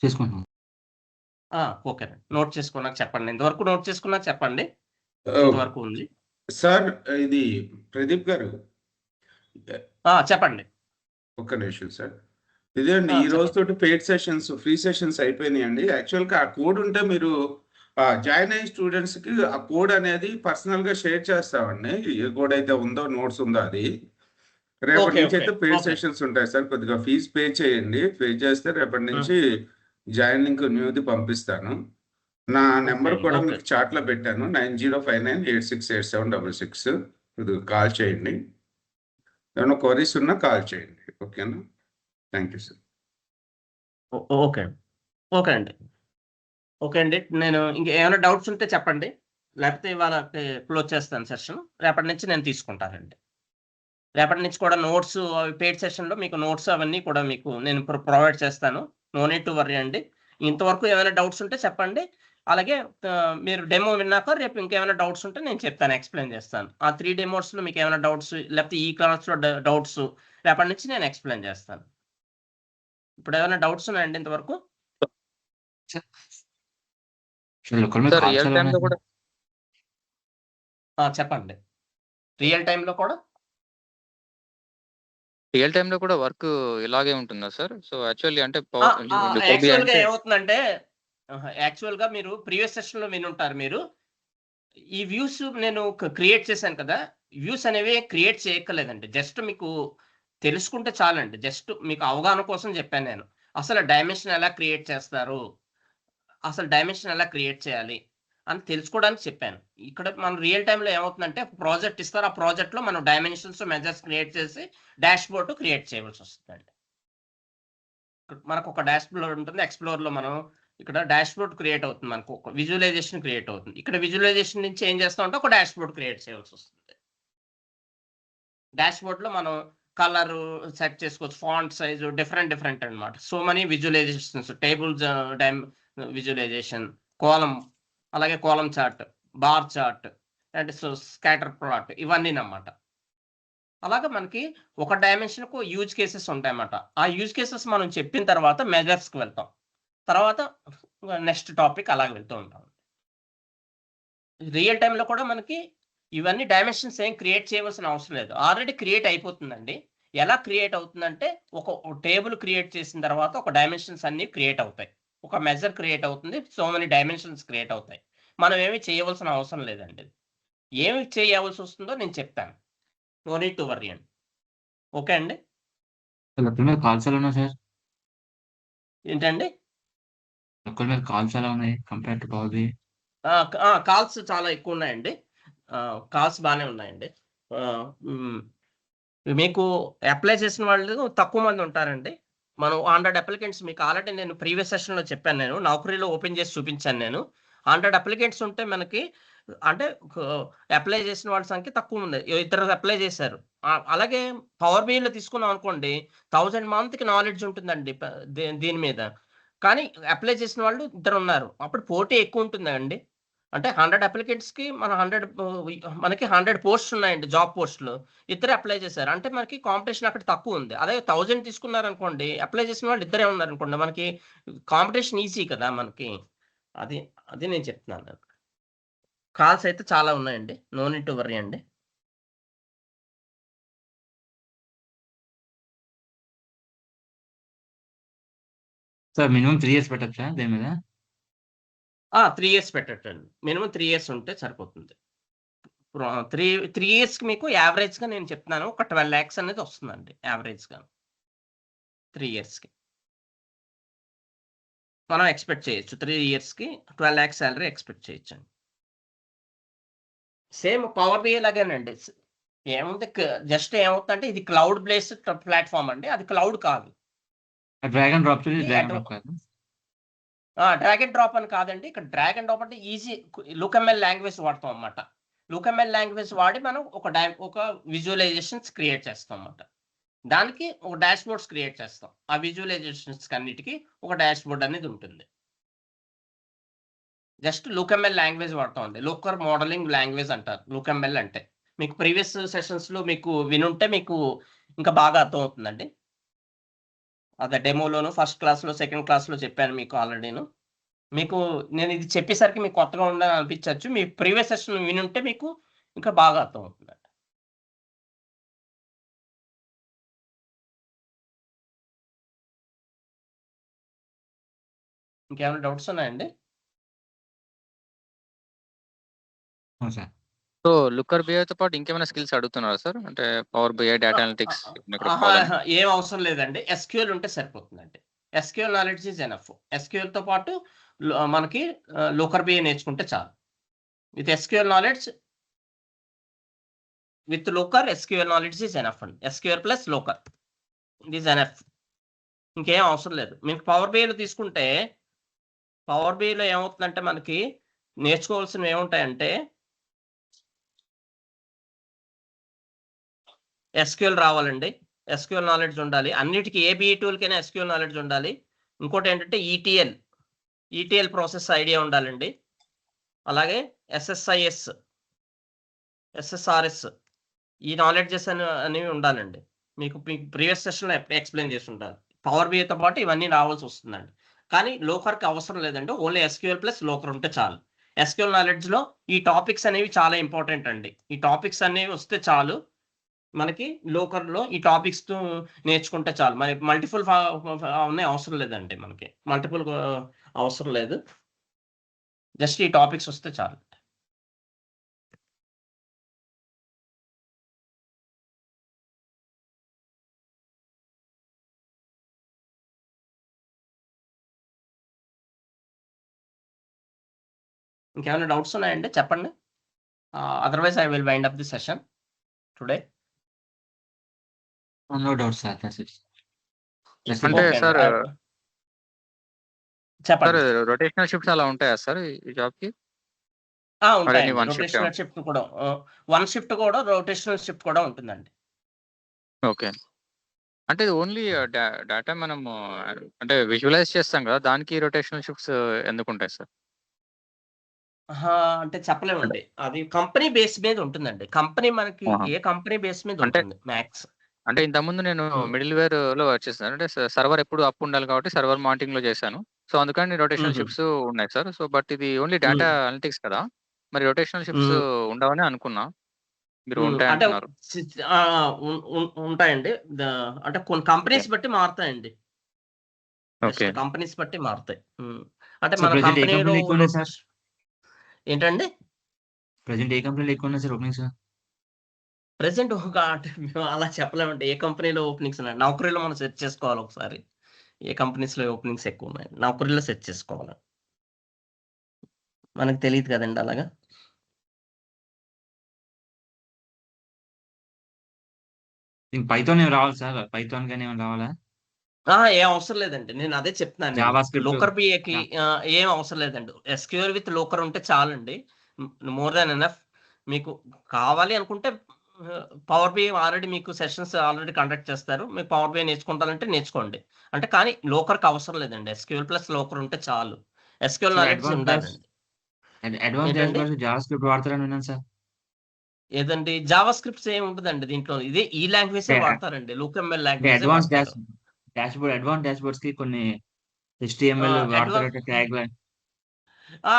చేసుకుంటున్నాం. ఓకే. నోట్ చేసుకున్నాక చెప్పండి. ఇంతవరకు నోట్ చేసుకున్నాక చెప్పండి. ఇంతవరకు ఉంది సార్. ఇది ప్రదీప్ గారు, చెప్పండి. ఒక్క నిమిషం సార్. ఇదే అండి, ఈ రోజుతోటి పెయిడ్ సెషన్స్, ఫ్రీ సెషన్స్ అయిపోయినాయండి. యాక్చువల్గా ఆ కోడ్ ఉంటే మీరు జాయిన్ అయిన స్టూడెంట్స్కి ఆ కోడ్ అనేది పర్సనల్గా షేర్ చేస్తామండి. ఏ కోడ్ అయితే ఉందో, నోట్స్ ఉందో అది. రేపటి నుంచి అయితే పెయిడ్ సెషన్స్ ఉంటాయి సార్. కొద్దిగా ఫీజు పే చేయండి. పే చేస్తే రేపటి నుంచి జాయిన్ లింక్ న్యూది పంపిస్తాను. నా నెంబర్ కూడా మీకు చాట్లో పెట్టాను. 9059868766. కొద్దిగా కాల్ చేయండి. ఏమైనా క్వరీస్ ఉన్నా కాల్ చేయండి. ఓకేనా? Thank you sir. ఓకే అండి. ఓకే అండి. నేను ఇంకేమైనా డౌట్స్ ఉంటే చెప్పండి. లేకపోతే ఇవాళ క్లోజ్ చేస్తాను సెషన్. రేపటి నుంచి నేను తీసుకుంటానండి. రేపటి నుంచి కూడా నోట్స్ పెయిడ్ సెషన్లో మీకు నోట్స్ అవన్నీ కూడా మీకు నేను ప్రొవైడ్ చేస్తాను. నో నీడ్ టు వర్రీ అండి. ఇంతవరకు ఏమైనా డౌట్స్ ఉంటే చెప్పండి. అలాగే మీరు డెమో విన్నాక రేపు ఇంకేమైనా డౌట్స్ ఉంటే నేను చెప్తాను, ఎక్స్ప్లెయిన్ చేస్తాను. ఆ 3 డెమోస్లో మీకు ఏమైనా డౌట్స్ లేకపోతే ఈ క్లాస్లో డౌట్స్ రేపటి నుంచి నేను ఎక్స్ప్లెయిన్ చేస్తాను. ఇప్పుడు ఏమైనా డౌట్స్ ఉన్నాయండి ఇంతవరకు? రియల్ టైంలో కూడా చెప్పండి. రియల్ టైంలో కూడా వర్క్ ఇలాగే ఉంటుందా సార్? సో యాక్చువల్లీ అంటే యాక్చువల్గా ఏమవుతుందంటే యాక్చువల్గా మీరు ప్రీవియస్ సెషన్లో వినుంటారు. మీరు ఈ వ్యూస్ నేను క్రియేట్ చేశాను కదా, వ్యూస్ అనేవి క్రియేట్ చేయక్కర్లేదండి. జస్ట్ మీకు తెలుసుకుంటే చాలండి. జస్ట్ మీకు అవగాహన కోసం చెప్పాను నేను. అసలు డైమెన్షన్ ఎలా క్రియేట్ చేస్తారు, అసలు డైమెన్షన్ ఎలా క్రియేట్ చేయాలి అని తెలుసుకోవడానికి చెప్పాను. ఇక్కడ మనం రియల్ టైంలో ఏమవుతుందంటే ప్రాజెక్ట్ ఇస్తారు. ఆ ప్రాజెక్ట్లో మనం డైమెన్షన్స్ మెజర్స్ క్రియేట్ చేసి డాష్ బోర్డ్ క్రియేట్ చేయవలసి వస్తుందండి. మనకు ఒక డాష్ బోర్డ్ ఉంటుంది. ఎక్స్ప్లోర్లో మనం ఇక్కడ డాష్ బోర్డ్ క్రియేట్ అవుతుంది. మనకు ఒక విజువలైజేషన్ క్రియేట్ అవుతుంది. ఇక్కడ విజువలైజేషన్ నుంచి ఏం చేస్తాం అంటే ఒక డాష్ బోర్డ్ క్రియేట్ చేయవలసి వస్తుంది. డాష్ బోర్డ్లో మనం కలర్ సెట్ చేసుకోవచ్చు, ఫాంట్ సైజు డిఫరెంట్ అనమాట. So many visualizations, tables visualization, column, అలాగే column chart, bar chart and scatter plot, ఇవన్నీ అన్నమాట. అలాగే మనకి ఒక డైమెన్షన్కు యూజ్ కేసెస్ ఉంటాయన్నమాట. ఆ యూజ్ కేసెస్ మనం చెప్పిన తర్వాత మెజర్స్కి వెళ్తాం. తర్వాత నెక్స్ట్ టాపిక్ అలాగే వెళ్తూ ఉంటాం. రియల్ టైంలో కూడా మనకి ఇవన్నీ డైమెన్షన్స్ ఏం క్రియేట్ చేయవలసిన అవసరం లేదు. ఆల్రెడీ క్రియేట్ అయిపోతుందండి. ఎలా క్రియేట్ అవుతుందంటే ఒక టేబుల్ క్రియేట్ చేసిన తర్వాత ఒక డైమెన్షన్స్ అన్ని క్రియేట్ అవుతాయి. ఒక మెజర్ క్రియేట్ అవుతుంది. సో మెనీ డైమెన్షన్స్ క్రియేట్ అవుతాయి. మనం ఏమి చేయవలసిన అవసరం లేదండి. ఏమి చేయవలసి వస్తుందో నేను చెప్తాను. నో నీడ్ టు వర్రీ అండి. ఓకే అండి. లెక్కల మీద కాల్స్ ఎలా ఉన్నాయి సార్? ఏంటండి? లెక్కల మీద కాల్స్ ఎలా ఉన్నాయి compare to power BI? Calls చాలా ఎక్కువ ఉన్నాయండి. కాల్స్ బాగానే ఉన్నాయండి. మీకు అప్లై చేసిన వాళ్ళు తక్కువ మంది ఉంటారండి. మనం 100 అప్లికెంట్స్ మీకు ఆల్రెడీ నేను ప్రీవియస్ సెషన్‌లో చెప్పాను నేను. నౌకరీలో ఓపెన్ చేసి చూపించాను నేను. 100 అప్లికెంట్స్ ఉంటే మనకి అంటే అప్లై చేసిన వాళ్ళ సంఖ్య తక్కువ ఉంది. ఇద్దరు అప్లై చేశారు. అలాగే పవర్ BIలో తీసుకున్నాం అనుకోండి 1000 మందికి నాలెడ్జ్ ఉంటుందండి దీని మీద. కానీ అప్లై చేసిన వాళ్ళు ఇద్దరున్నారు. అప్పుడు పోటీ ఎక్కువ ఉంటుందండి. అంటే 100 అప్లికెంట్స్‌కి మనకి 100 పోస్ట్స్ ఉన్నాయండి, జాబ్ పోస్ట్‌లు. ఇద్దరే అప్లై చేశారు. అంటే మనకి కాంపిటీషన్ అక్కడ తక్కువ ఉంది. అదే 1000 తీసుకున్నారనుకోండి, అప్లై చేసిన వాళ్ళు ఇద్దరే ఉన్నారనుకోండి, మనకి కాంపిటీషన్ ఈజీ కదా మనకి. అది అది నేను చెప్తున్నాను. కాల్స్ అయితే చాలా ఉన్నాయండి. నో నీడ్ టు వర్రీ అండి. సార్ మినిమమ్ 3 ఇయర్స్ పెట్టొచ్చా దీని మీద? 3 ఇయర్స్ పెట్టండి. మినిమమ్ 3 ఇయర్స్ ఉంటే సరిపోతుంది. 3 ఇయర్స్‌కి మీకు యావరేజ్‌గా నేను చెప్తున్నాను. ఒక 12 లాక్స్ అనేది వస్తుందండి యావరేజ్‌గా. 3 ఇయర్స్‌కి. మనం ఎక్స్‌పెక్ట్ చేయొచ్చు. 3 ఇయర్స్‌కి 12 లాక్స్ సాలరీ ఎక్స్‌పెక్ట్ చేయొచ్చండి. Same power BI లాగానండి. ఏముంది జస్ట్ ఏమవుతుందంటే ఇది క్లౌడ్ బేస్డ్ ప్లాట్‌ఫార్మ్ అండి. అది క్లౌడ్ కాదు. డ్రాగ్ అండ్ డ్రాప్ ఇది డ్రాగ్ అండ్ డ్రాప్ కాదు. డ్రాగ్ అండ్ డ్రాప్ అని కాదండి. ఇక్కడ డ్రాగ్ అండ్ డ్రాప్ అంటే ఈజీ లుక్ఎంఎల్ లాంగ్వేజ్ వాడతాం అన్నమాట. లుక్ఎంఎల్ లాంగ్వేజ్ వాడి మనం ఒక విజువలైజేషన్స్ క్రియేట్ చేస్తాం అన్నమాట. దానికి ఒక డాష్‌బోర్డ్స్ క్రియేట్ చేస్తాం. ఆ విజువలైజేషన్స్ అన్నిటికి ఒక డాష్‌బోర్డ్ అనేది ఉంటుంది. జస్ట్ లుక్ఎంఎల్ లాంగ్వేజ్ వాడతాం అండి. లోకర్ మోడలింగ్ లాంగ్వేజ్ అంటారు లుక్ఎంఎల్ అంటే. మీకు ప్రీవియస్ సెషన్స్‌లో మీకు వినుంటే మీకు ఇంకా బాగా అర్థమవుతుందండి. అదే డెమోలోను ఫస్ట్ క్లాస్‌లో, సెకండ్ క్లాస్‌లో చెప్పాను మీకు ఆల్రెడీను. మీకు నేను ఇది చెప్పేసరికి మీకు కొత్తగా ఉందని అనిపించొచ్చు. మీ ప్రీవియస్ సెషన్ వినుంటే మీకు ఇంకా బాగా అర్థమవుతుందండి. ఇంకేమైనా డౌట్స్ ఉన్నాయండి? అవును సార్. సో లుక్కర్ BIతో పాటు ఇంకేమైనా స్కిల్స్ అడుగుతున్నారా సార్? అంటే పవర్ BI, డేటా అనలిటిక్స్ ఏం అవసరం లేదండి. SQL ఉంటే సరిపోతుందండి. SQL knowledge is enough. SQLతో పాటు మనకి లోకర్ BI నేర్చుకుంటే చాలు. With SQL knowledge with Looker SQL knowledge is enough అండి. SQL plus Looker it is enough. ఇంకేం అవసరం లేదు. మీకు పవర్ BIలో తీసుకుంటే పవర్ BIలో ఏమవుతుందంటే మనకి నేర్చుకోవాల్సినవి ఏముంటాయంటే SQL రావాలండి. SQL నాలెడ్జ్ ఉండాలి. అన్నిటికి ఏ BI టూల్‌కైనా SQL నాలెడ్జ్ ఉండాలి. ఇంకోటేంటంటే ETL ప్రాసెస్ ఐడియా ఉండాలండి. అలాగే SSIS, SSRS ఈ నాలెడ్జెస్ అనేవి ఉండాలండి. మీకు ప్రీవియస్ సెషన్‌లో ఎక్స్‌ప్లెయిన్ చేసి ఉండాలి. పవర్ BIతో పాటు ఇవన్నీ రావాల్సి వస్తుందండి. కానీ లోకర్‌కి అవసరం లేదండి. ఓన్లీ SQL ప్లస్ లోకర్ ఉంటే చాలు. SQL నాలెడ్జ్‌లో ఈ టాపిక్స్ అనేవి చాలా ఇంపార్టెంట్ అండి. ఈ టాపిక్స్ అనేవి వస్తే చాలు. మనకి లోకర్‌లో ఈ టాపిక్స్ నేర్చుకుంటే చాలు. మరి మల్టిపుల్ అవన్నీ అవసరం లేదండి మనకి. మల్టిపుల్ అవసరం లేదు. జస్ట్ ఈ టాపిక్స్ వస్తే చాలు. ఇంకేమైనా డౌట్స్ ఉన్నాయండి? చెప్పండి. Otherwise I will wind up the session today. No doubt sir. That's it. అంటే ఓకే సార్ అండి. చెప్పండి. రొటేషనల్ షిఫ్ట్స్ అలా ఉంటాయా సార్ ఈ జాబ్‌కి? ఉంటాయండి. వన్ షిఫ్ట్ రొటేషనల్ షిఫ్ట్ కూడా వన్ షిఫ్ట్ కూడా రొటేషనల్ షిఫ్ట్ కూడా ఉంటుందండి. ఓకే. అంటే ఓన్లీ డేటా మనము అంటే విజువలైజ్ చేస్తాం కదా! దానికి రొటేషనల్ షిఫ్ట్స్ ఎందుకుంటాయి సార్? అంటే చెప్పలేమండి. అది కంపెనీ బేస్ మీద ఉంటుందండి. కంపెనీ మనకి ఆహా! ఏ కంపెనీ బేస్ మీద అంటే ఉంటుంది మ్యాక్స్. అంటే ఇంతకుముందు నేను హ్మ్. మిడిల్‌వేర్‌లో వర్క్ చేశాను. అంటే సర్వర్ ఎప్పుడు అప్ ఉండాలి కాబట్టి సర్వర్ మానిటరింగ్‌లో చేశాను. సో, అందుకని రొటేషనల్ హుహు. షిఫ్ట్స్ ఉన్నాయి సార్. సో, బట్ ఇది ఓన్లీ డేటా హ్మ్. అనలిటిక్స్ కదా! మరి రొటేషనల్ షిఫ్ట్స్ హ్మ్. ఉండవని అనుకున్నా. మీరు అంటే ఉంటాయంటున్నారు. ఉంటాయండి. అంటే కొన్ని ఓకే. కంపెనీస్ బట్టి మారుతాయండి. ఓకే. జస్ట్ కంపెనీస్ బట్టి మారుతాయి. అంటే సార్ మన ప్రెజెంట్ ఏ కంపెనీలో కంపెనీలో ఎక్కువ ఉన్నాయి సార్? ఏంటండి? ప్రెజెంట్ ఏ కంపెనీలో ఎక్కువ ఉన్నాయి సార్ ఓపెనింగ్స్? ప్రెజెంట్ అంటే మేము అలా చెప్పలేమండి. ఏ కంపెనీలో ఓపెనింగ్స్ ఉన్నాయి. నౌకరీలో మనం సెర్చ్ చేసుకోవాలి ఒకసారి. ఏ కంపెనీస్‌లో ఓపెనింగ్స్ ఎక్కువ ఉన్నాయి. నౌకరీలో సెర్చ్ చేసుకోవాలి. మనకు తెలీదు కదండీ అలాగా. ఇంక పైథాన్ ఏమి రావాలి సార్? పైథాన్ గాని ఏమైనా రావాలా? ఏం అవసరం లేదండి. నేను అదే చెప్తున్నాను నేను. జావా స్క్రిప్ట్ లోకర్ బిఏకి ఏం అవసరం లేదండి. ఎస్‌క్యూఎల్ విత్ లోకర్ ఉంటే చాలండి. More than enough. మీకు కావాలి అనుకుంటే పవర్ బిఐ ఆల్రెడీ మీకు సెషన్స్ ఆల్రెడీ కండక్ట్ చేస్తారు. మీకు పవర్ బిఐ నేర్చుకుంటానంటే నేర్చుకోండి. అంటే కానీ లోకర్‌కి అవసరం లేదండి. ఎస్‌క్యూఎల్ ప్లస్ లోకర్ ఉంటే చాలు. ఎస్‌క్యూఎల్ సార్ నాలెడ్జ్ ఉండాలండి. అడ్వాన్స్ ఏంటండి? డాష్‌బోర్డ్స్ జావా స్క్రిప్ట్ వాడతారని విన్నాను సార్. ఏదండి? జావా స్క్రిప్ట్స్ ఏమి ఉండదండి దీంట్లో. ఇదే ఈ లాంగ్వేజే అంటే వాడతారండి. లూక్ఎంఎల్ అంటే లాంగ్వేజే వాడతారు. అడ్వాన్స్ డాష్‌బోర్డ్స్‌కి కొన్ని ఆ! HTML అడ్వా వాడతారట ట్యాగ్‌లైన్.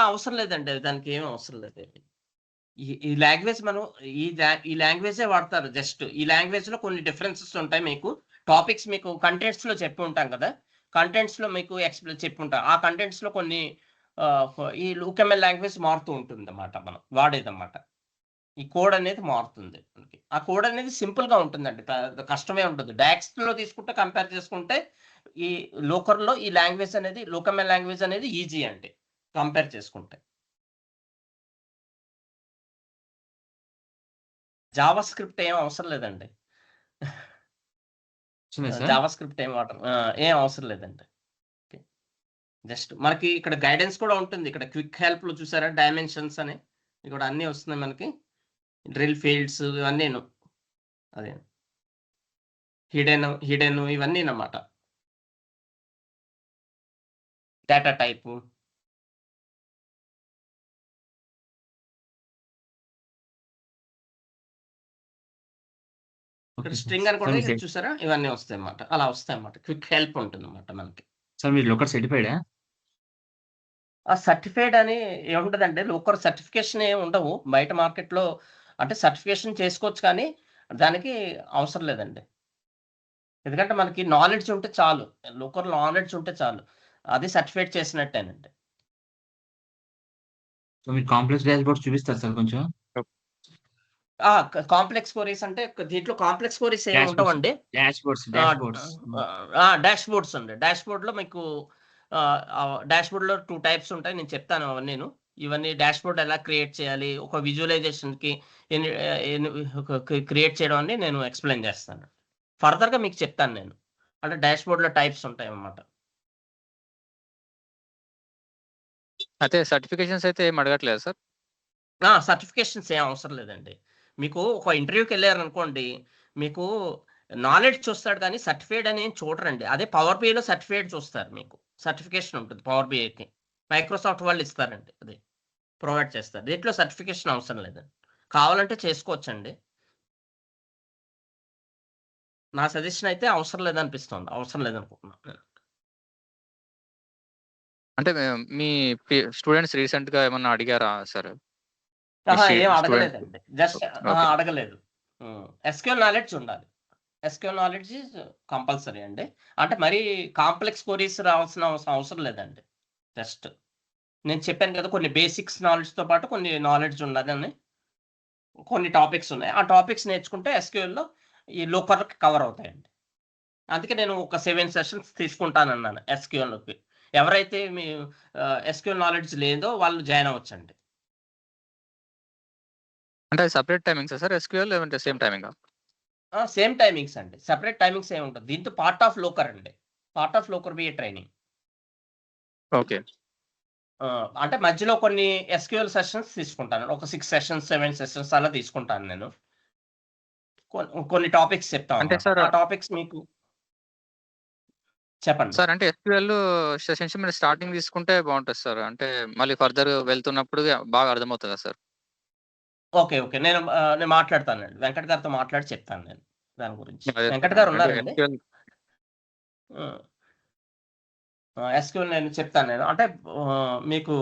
అవసరం లేదండి. దానికి ఏమి అవసరం లేదండి. ఈ ఈ లాంగ్వేజ్ మనం ఈ లాంగ్వేజే వాడతారు జస్ట్. ఈ లాంగ్వేజ్‌లో కొన్ని డిఫరెన్సెస్ ఉంటాయి మీకు. టాపిక్స్ మీకు కంటెంట్స్‌లో చెప్పి ఉంటాం కదా! కంటెంట్స్‌లో మీకు చెప్పి ఉంటాం. ఆ కంటెంట్స్‌లో కొన్ని ఈ లూక్ఎంఎల్ లాంగ్వేజ్ మారుతూ ఉంటుందన్నమాట మనం వాడేదన్నమాట. ఈ కోడ్ అనేది మారుతుంది మనకి. ఆ కోడ్ అనేది సింపుల్‌గా ఉంటుందండి. కష్టమే ఉండదు. డాక్స్‌లో తీసుకుంటే కంపేర్ చేసుకుంటే ఈ లోకర్‌లో ఈ లాంగ్వేజ్ అనేది లూక్ఎంఎల్ లాంగ్వేజ్ అనేది ఈజీ అండి కంపేర్ చేసుకుంటే. జావా స్క్రిప్ట్ ఏం అవసరం లేదండి. వస్తుందా సార్? జావా స్క్రిప్ట్ ఏం ఏం అవసరం లేదండి. ఓకే. జస్ట్ మనకి ఇక్కడ గైడెన్స్ కూడా ఉంటుంది. ఇక్కడ క్విక్ హెల్ప్‌లో చూసారా డైమెన్షన్స్ అని. ఇక్కడ అన్నీ వస్తున్నాయి మనకి. డ్రిల్ ఫీల్డ్స్ ఇవన్నీను. అదే. హిడెన్ ఇవన్నీనమాట. Data type. ఇక్కడ ఓకే సార్. స్ట్రింగ్ అని సార్ కూడా మీరు ఇక్కడ చూసారా? ఇవన్నీ వస్తాయన్నమాట. అలా వస్తాయన్నమాట. క్విక్ హెల్ప్ ఉంటుందన్నమాట మనకి. సార్ మీరు లోకర్ సర్టిఫైడా? ఆ సర్టిఫైడ్ అని ఏముంటదండి. లోకర్ సర్టిఫికేషన్ ఏమి ఉండవు. బయట మార్కెట్‌లో అంటే సర్టిఫికేషన్ చేసుకోవచ్చు కానీ, దానికి అవసరం లేదండి. ఎందుకంటే మనకి నాలెడ్జ్ ఉంటే చాలు. లోకల్ నాలెడ్జ్ ఉంటే చాలు. అది సర్టిఫైడ్ చేసినట్టేనండి. సో మీరు కాంప్లెక్స్ డాష్‌బోర్డ్స్ చూపిస్తారా సార్ కొంచెం? కాంప్లెక్స్ క్వెరీస్ అంటే దీంట్లో కాంప్లెక్స్ క్వెరీస్ ఏమి డాష్‌బోర్డ్స్ ఉండవండి. డాష్‌బోర్డ్స్ ఆహ్, డాష్‌బోర్డ్స్. డాష్‌బోర్డ్స్ అండి. డాష్‌బోర్డ్‌లో మీకు డాష్‌బోర్డ్‌లో 2 టైప్స్ ఉంటాయి. నేను చెప్తాను అవన్నీను. ఇవన్నీ డాష్‌బోర్డ్ ఎలా క్రియేట్ చేయాలి? ఒక విజువలైజేషన్‌కి ఎన్ని ఎన్ని క్రియేట్ చేయడం అని నేను ఎక్స్‌ప్లెయిన్ చేస్తాను. ఫర్దర్‌గా మీకు చెప్తాను నేను. అంటే డాష్‌బోర్డ్‌లో టైప్స్ ఉంటాయన్నమాట. అయితే సర్టిఫికేషన్స్ అయితే ఏమి అడగట్లేదా సార్? సర్టిఫికేషన్స్ ఏం అవసరం లేదండి. మీకు ఒక ఇంటర్వ్యూకెళ్లారనుకోండి, మీకు నాలెడ్జ్ చూస్తాడు కానీ సర్టిఫైడ్ అని ఏం చూడరండి. అదే పవర్ బిఐలో సర్టిఫైడ్ చూస్తారు మీకు. సర్టిఫికేషన్ ఉంటుంది పవర్ బిఐకి. మైక్రోసాఫ్ట్ వాళ్ళు ఇస్తారండి అది. ప్రొవైడ్ చేస్తారు. దీంట్లో సర్టిఫికేషన్ అవసరం లేదండి. కావాలంటే చేసుకోవచ్చండి. నా సజెషన్ అయితే అవసరం లేదనిపిస్తోంది. అవసరం లేదనుకుంటున్నాను నేను. అంటే మీ స్టూడెంట్స్ రీసెంట్‌గా ఏమన్నా అడిగారా సార్? మీ ఏం స్టూడెంట్స్. అడగలేదండి. Just okay. అడగలేదు. ఎస్‌క్యూఎల్ నాలెడ్జ్ ఉండాలి. ఎస్‌క్యూఎల్ నాలెడ్జ్ ఈజ్ కంపల్సరీ అండి. అంటే మరీ కాంప్లెక్స్ క్వెరీస్ రావాల్సిన అవసరం లేదండి. జస్ట్ నేను చెప్పాను కదా! కొన్ని బేసిక్స్ నాలెడ్జ్‌తో పాటు కొన్ని నాలెడ్జ్ ఉన్నదని కొన్ని టాపిక్స్ ఉన్నాయి. ఆ టాపిక్స్ నేర్చుకుంటే ఎస్‌క్యూఎల్‌లో ఈ లోకర్‌కి కవర్ అవుతాయండి. అందుకే నేను ఒక 7 సెషన్స్ తీసుకుంటానన్నాను ఎస్‌క్యూఎల్‌లోకి. ఎవరైతే ఎస్‌క్యూఎల్ నాలెడ్జ్ లేదో వాళ్ళు జాయిన్ అవ్వచ్చండి. అంటే సెపరేట్ టైమింగ్సా సార్ ఎస్‌క్యూఎల్ లేదంటే సేమ్ టైమింగా? సేమ్ టైమింగ్స్ అండి. సెపరేట్ టైమింగ్స్ ఏమి ఉండదు. దీంతో పార్ట్ ఆఫ్ లోకర్ అండి. Part of locker BA training. Okay. అంటే మధ్యలో కొన్ని ఎస్‌క్యూఎల్ సెషన్స్ తీసుకుంటాను. ఒక 6 సెషన్స్, 7 సెషన్స్ అలా తీసుకుంటాను నేను. కొన్ని టాపిక్స్ అంటే చెప్తామన్నమాట. సార్ ఆ టాపిక్స్ మీకు చెప్పండి. సార్ అంటే ఎస్‌క్యూఎల్ సెషన్స్ మీరు స్టార్టింగ్ తీసుకుంటే బావుంటది సార్. అంటే మళ్ళీ ఫర్దర్ వెళ్తున్నప్పుడు బాగా అర్థమవుతదా సార్? ఓకే. నేను మాట్లాడతానండి. వెంకట్ గారితో మాట్లాడి చెప్తాను నేను దాని గురించి. అదే వెంకట్ సార్. గారు అంటే ఉన్నారండి? ఎస్‌క్యూఎల్ హ్మ్. ఎస్‌క్యూఎల్ నేను చెప్తాను నేను. అంటే మీకు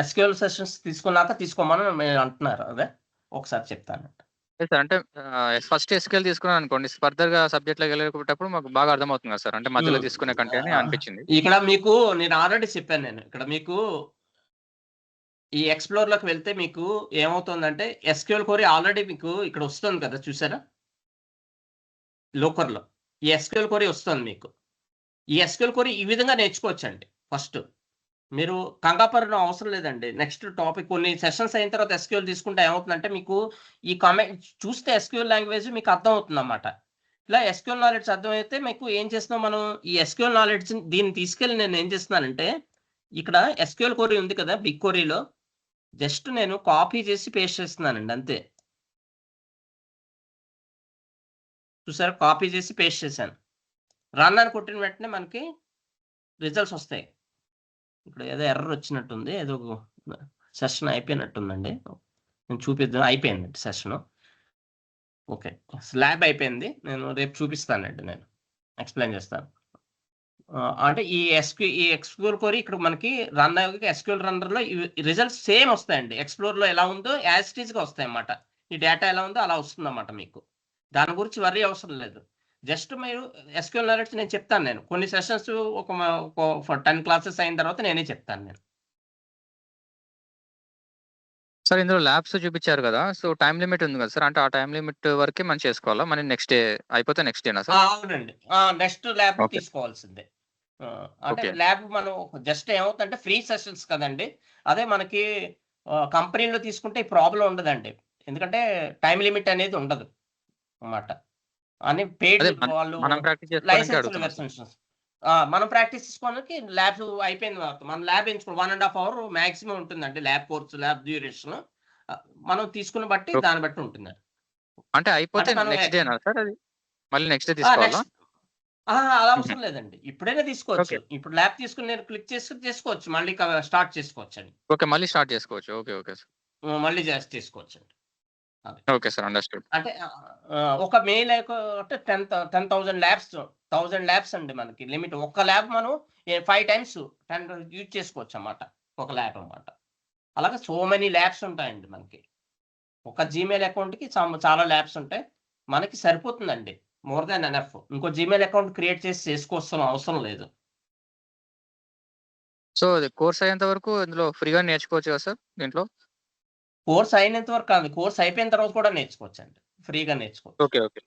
ఎస్‌క్యూఎల్ సెషన్స్ తీసుకున్నాక తీసుకోమని మీరు అంటున్నారు అదే? ఒకసారి చెప్తాను. సార్ అంటే ఫస్ట్ ఎస్కేల్ తీసుకున్నాను అనుకోండి, ఫర్దర్ గా సబ్జెక్ట్ లోకి వెళ్ళేటప్పుడు మాకు బాగా అర్థమవుతుంది కదా సార్, అంటే మధ్యలో తీసుకునే కంటే అని అనిపించింది. ఇక్కడ మీకు నేను ఆల్రెడీ చెప్పాను, నేను ఇక్కడ మీకు ఈ ఎక్స్ప్లోర్ లోకి వెళ్తే మీకు ఏమవుతుందంటే ఎస్క్యూఎల్ కోరీ ఆల్రెడీ మీకు ఇక్కడ వస్తుంది కదా, చూసారా లోకర్ లో ఈ ఎస్క్యూఎల్ కోరీ వస్తుంది మీకు. ఈ ఎస్క్యూఎల్ కోరీ ఈ విధంగా నేర్చుకోవచ్చండి. ఫస్ట్ మీరు కంగాపడడం అవసరం లేదండి. నెక్స్ట్ టాపిక్ కొన్ని సెషన్స్ అయిన తర్వాత ఎస్క్యూఎల్ తీసుకుంటే ఏమవుతుందంటే మీకు ఈ కామెంట్ చూస్తే ఎస్క్యూఎల్ లాంగ్వేజ్ మీకు అర్థం అవుతుంది అన్నమాట. ఇలా ఎస్క్యూఎల్ నాలెడ్జ్ అర్థమైతే మీకు ఏం చేస్తున్నాం మనం, ఈ ఎస్క్యూఎల్ నాలెడ్జ్ దీన్ని తీసుకెళ్ళి నేను ఏం చేస్తున్నానంటే ఇక్కడ ఎస్క్యూఎల్ కోరీ ఉంది కదా బిగ్ కోరీలో, జస్ట్ నేను కాపీ చేసి పేస్ట్ చేస్తున్నానండి అంతే. చూసారా, కాపీ చేసి పేస్ట్ చేశాను. రన్ అని కొట్టిన వెంటనే మనకి రిజల్ట్స్ వస్తాయి. ఇక్కడ ఏదో ఎర్రర్ వచ్చినట్టుంది, ఏదో సెషన్ అయిపోయినట్టుందండి. నేను చూపిద్దాం, అయిపోయిందండి సెషన్. ఓకే, స్లాబ్ అయిపోయింది. నేను రేపు చూపిస్తానండి, నేను ఎక్స్ప్లెయిన్ చేస్తాను. అంటే ఈ ఎక్స్ప్లోర్ కోరీ ఇక్కడ మనకి రన్ అయ్యే ఎస్క్యూఎల్ రన్నర్లో రిజల్ట్స్ సేమ్ వస్తాయండి. ఎక్స్ప్లోర్లో ఎలా ఉందో యాజ్ ఇట్ ఈస్గా వస్తాయి అన్నమాట. ఈ డేటా ఎలా ఉందో అలా వస్తుంది అన్నమాట. మీకు దాని గురించి వర్రీ అవసరం లేదు. జస్ట్ మీరు ఎస్క్యూఎల్ నాలెడ్జ్ నేను చెప్తాను. నేను కొన్ని సెషన్స్ ఒక 10 క్లాసెస్ అయిన తర్వాత నేనే చెప్తాను నేను. సార్ ఇందులో ల్యాబ్స్ చూపించారు కదా, సో టైం లిమిట్ ఉంది కదా సార్, అంటే ఆ టైం లిమిట్ వరకే మనం చేసుకోవాలా, మన నెక్స్ట్ డే అయిపోతే నెక్స్ట్ డేనా సార్? అవునండి, నెక్స్ట్ ల్యాబ్ తీసుకోవాల్సిందే. అంటే ల్యాబ్ మనం జస్ట్ ఏమవుతుందంటే ఫ్రీ సెషన్స్ కదండి, అదే మనకి కంపెనీలో తీసుకుంటే ఈ ప్రాబ్లం ఉండదండి. ఎందుకంటే టైం లిమిట్ అనేది ఉండదు అన్నమాట. అని పెయిడ్ వాళ్ళు లైసెన్స్ వెర్షన్స్ మనం ప్రాక్టీస్ చేసుకోవడానికి ల్యాబ్స్ అయిపోయింది. మనం ల్యాబ్ ఎంచుకోవాలి, 1.5 hour మాక్సిమం ఉంటుందండి ల్యాబ్ కోర్స్, ల్యాబ్ డ్యూరేషన్ మనం తీసుకున్న బట్టి దాన్ని బట్టి ఉంటుంది. అంటే అయిపోతే నెక్స్ట్ డేనా సార్, అది మళ్ళీ నెక్స్ట్ డే తీసుకోవాలా? అలా అవసరం లేదండి, ఇప్పుడైనా తీసుకోవచ్చు. ఇప్పుడు ల్యాబ్ తీసుకుని నేను క్లిక్ చేసి చేసుకోవచ్చు, మళ్ళీ స్టార్ట్ చేసుకోవచ్చు అండి. ఓకే, మళ్ళీ స్టార్ట్ చేసుకోవచ్చు. ఓకే ఓకే సార్, మళ్ళీ చేసుకోవచ్చు అండి. Okay sir, understood. అంటే ఒక మెయిల్ అంటే 10,000 ల్యాబ్స్ 1000 ల్యాబ్స్ అండి మనకి లిమిట్. ఒక్క ల్యాబ్ మనం 5 times 10 యూజ్ చేసుకోవచ్చు అన్నమాట, ఒక ల్యాబ్ అన్నమాట. అలాగే సో మెనీ ల్యాబ్స్ ఉంటాయండి మనకి. ఒక జీమెయిల్ అకౌంట్కి చాలా ల్యాబ్స్ ఉంటాయి, మనకి సరిపోతుందండి. More than enough. ఇంకో జీమెయిల్ అకౌంట్ క్రియేట్ చేసి చేసుకోవాల్సిన అవసరం లేదు. సో కోర్స్ అయ్యేంత వరకు ఇందులో ఫ్రీగా నేర్చుకోవచ్చు కదా సార్ దీంట్లో? కోర్స్ అయినంత వరకు కాదు, కోర్స్ అయిపోయిన తర్వాత కూడా నేర్చుకోవచ్చు అండి, ఫ్రీగా నేర్చుకోవచ్చు. Okay okay.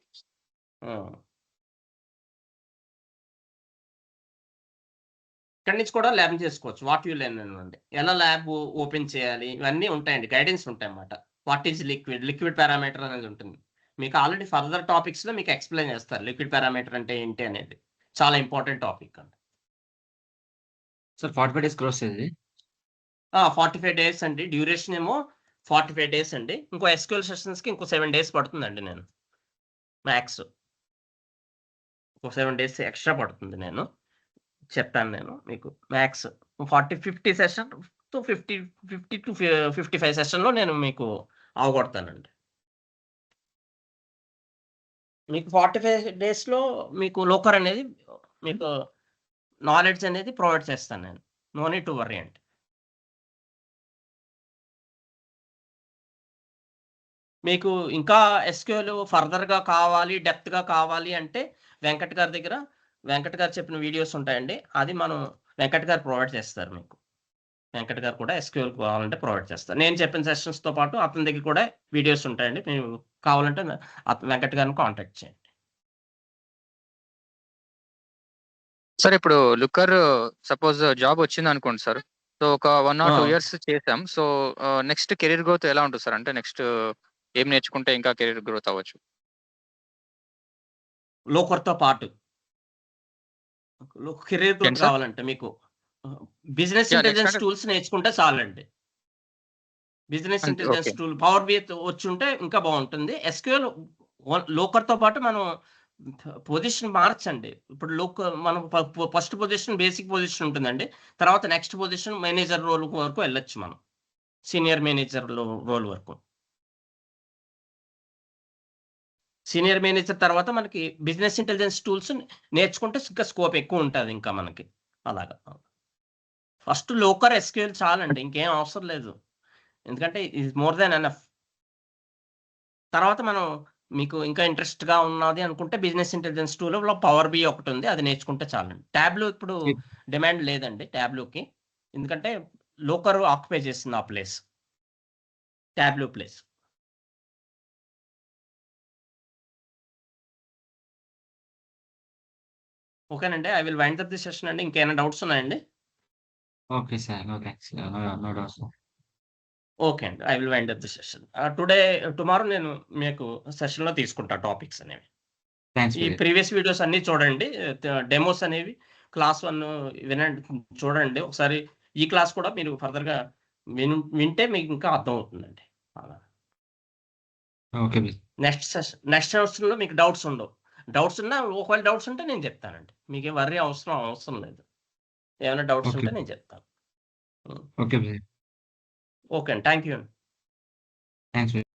ఇక్కడి నుంచి కూడా ల్యాబ్ చేసుకోవచ్చు. వాట్ యూ లెర్న్ అండి, ఎలా ల్యాబ్ ఓపెన్ చేయాలి, ఇవన్నీ ఉంటాయండి, గైడెన్స్ ఉంటాయి అన్నమాట. వాట్ ఈజ్ లిక్విడ్ పారామీటర్ అనేది ఉంటుంది. మీకు ఆల్రెడీ ఫర్దర్ టాపిక్స్ లో మీకు ఎక్స్ప్లెయిన్ చేస్తారు లిక్విడ్ పారామీటర్ అంటే ఏంటి అనేది. చాలా ఇంపార్టెంట్ టాపిక్ అండి. సార్ 45 days కోర్స్ ఇది? 45 days అండి, డ్యూరేషన్ ఏమో 45 days అండి. ఇంకో ఎస్క్యూఎల్ సెషన్స్ కి ఇంకో 7 days పడుతుందండి. నేను మ్యాక్స్ ఇంకో 7 days ఎక్స్ట్రా పడుతుంది. నేను చెప్తాను నేను మీకు మ్యాక్స్ 50 సెషన్ టు 50 to 55 సెషన్లో నేను మీకు అవగొడతానండి. మీకు 45 daysలో మీకు లోకర్ అనేది మీకు నాలెడ్జ్ అనేది ప్రొవైడ్ చేస్తాను నేను. నో నీడ్ టు వర్రీ అండి. మీకు ఇంకా ఎస్క్యూఎల్ ఫర్దర్గా కావాలి, డెప్త్గా కావాలి అంటే వెంకట్ గారి దగ్గర వెంకట్ గారు చెప్పిన వీడియోస్ ఉంటాయండి, అది మనం వెంకట్ గారు ప్రొవైడ్ చేస్తారు మీకు. వెంకట్ గారు కూడా ఎస్క్యూఎల్ కావాలంటే ప్రొవైడ్ చేస్తారు. నేను చెప్పిన సెషన్స్తో పాటు అతని దగ్గర కూడా వీడియోస్ ఉంటాయండి. మీరు కావాలంటే వెంకట్ గారిని కాంటాక్ట్ చేయండి. సార్ ఇప్పుడు లుక్కర్ సపోజ్ జాబ్ వచ్చింది అనుకోండి సార్, సో ఒక 1 or 2 years చేసాం, సో నెక్స్ట్ కెరీర్ గ్రోత్ ఎలా ఉంటుంది సార్? అంటే నెక్స్ట్ ఏం నేర్చుకుంటే ఇంకా కెరీర్ గ్రోత్ అవ్వచ్చు? లోకర్తో పాటు కెరీర్ గ్రోత్ కావాలంటే మీకు బిజినెస్ ఇంటెలిజెన్స్ టూల్స్ నేర్చుకుంటే చాలండి. Business intelligence tool power B వచ్చి ఉంటే ఇంకా బాగుంటుంది. ఎస్క్యూఎల్ లోకర్తో పాటు మనం పొజిషన్ మార్చండి. ఇప్పుడు మనం ఫస్ట్ పొజిషన్ బేసిక్ పొజిషన్ ఉంటుందండి, తర్వాత నెక్స్ట్ పొజిషన్ మేనేజర్ రోల్ వరకు వెళ్ళొచ్చు, మనం సీనియర్ మేనేజర్ రోల్ వరకు. సీనియర్ మేనేజర్ తర్వాత మనకి బిజినెస్ ఇంటెలిజెన్స్ టూల్స్ నేర్చుకుంటే ఇంకా స్కోప్ ఎక్కువ ఉంటుంది ఇంకా మనకి. అలాగా ఫస్ట్ లోకర్ ఎస్క్యూఎల్ చాలండి, ఇంకేం అవసరం లేదు. ఎందుకంటే ఇది మోర్ దాన్ ఎనఫ్. తర్వాత మనం మీకు ఇంకా ఇంట్రెస్ట్‌గా ఉన్నది అనుకుంటే బిజినెస్ ఇంటెలిజెన్స్ టూల్‌లో పవర్ బిఐ ఒకటి ఉంది. అది నేర్చుకుంటే చాలండి. ట్యాబ్‌లో ఇప్పుడు డిమాండ్ లేదండి ట్యాబ్‌లోకి. ఎందుకంటే లోకర్ ఆక్యుపై చేస్తుంది ఆ ప్లేస్. ట్యాబ్‌లో ప్లేస్. ఓకేనండి. I will wind up the session అండి. ఇంకేమైనా డౌట్స్ ఉన్నాయండి? Okay sir. No thanks. No doubts. Okay అండి. I will wind up the session. Tomorrow నేను మీకు సెషన్‌లో తీసుకుంటా టాపిక్స్ అనేవి. థాంక్స్ ఈ బ్రదర్. ప్రీవియస్ వీడియోస్ అన్నీ చూడండి. డెమోస్ అనేవి క్లాస్ 1 వినండి, చూడండి. ఒకసారి ఈ క్లాస్ కూడా మీరు ఫర్దర్‌గా వింటే మీకు ఇంకా అర్థమవుతుందండి. అలా. Okay brother. నెక్స్ట్ సెషన్‌లో మీకు డౌట్స్ ఉండవు. డౌట్స్ ఉన్నా ఒకవేళ డౌట్స్ ఉంటే నేను చెప్తానండి. మీకేం వర్రీ అవసరం లేదు. ఏమైనా డౌట్స్ ఓకే. ఉంటే నేను చెప్తాను. Okay brother. ఓకే అండి. థాంక్ యూ అండి. Thanks brother.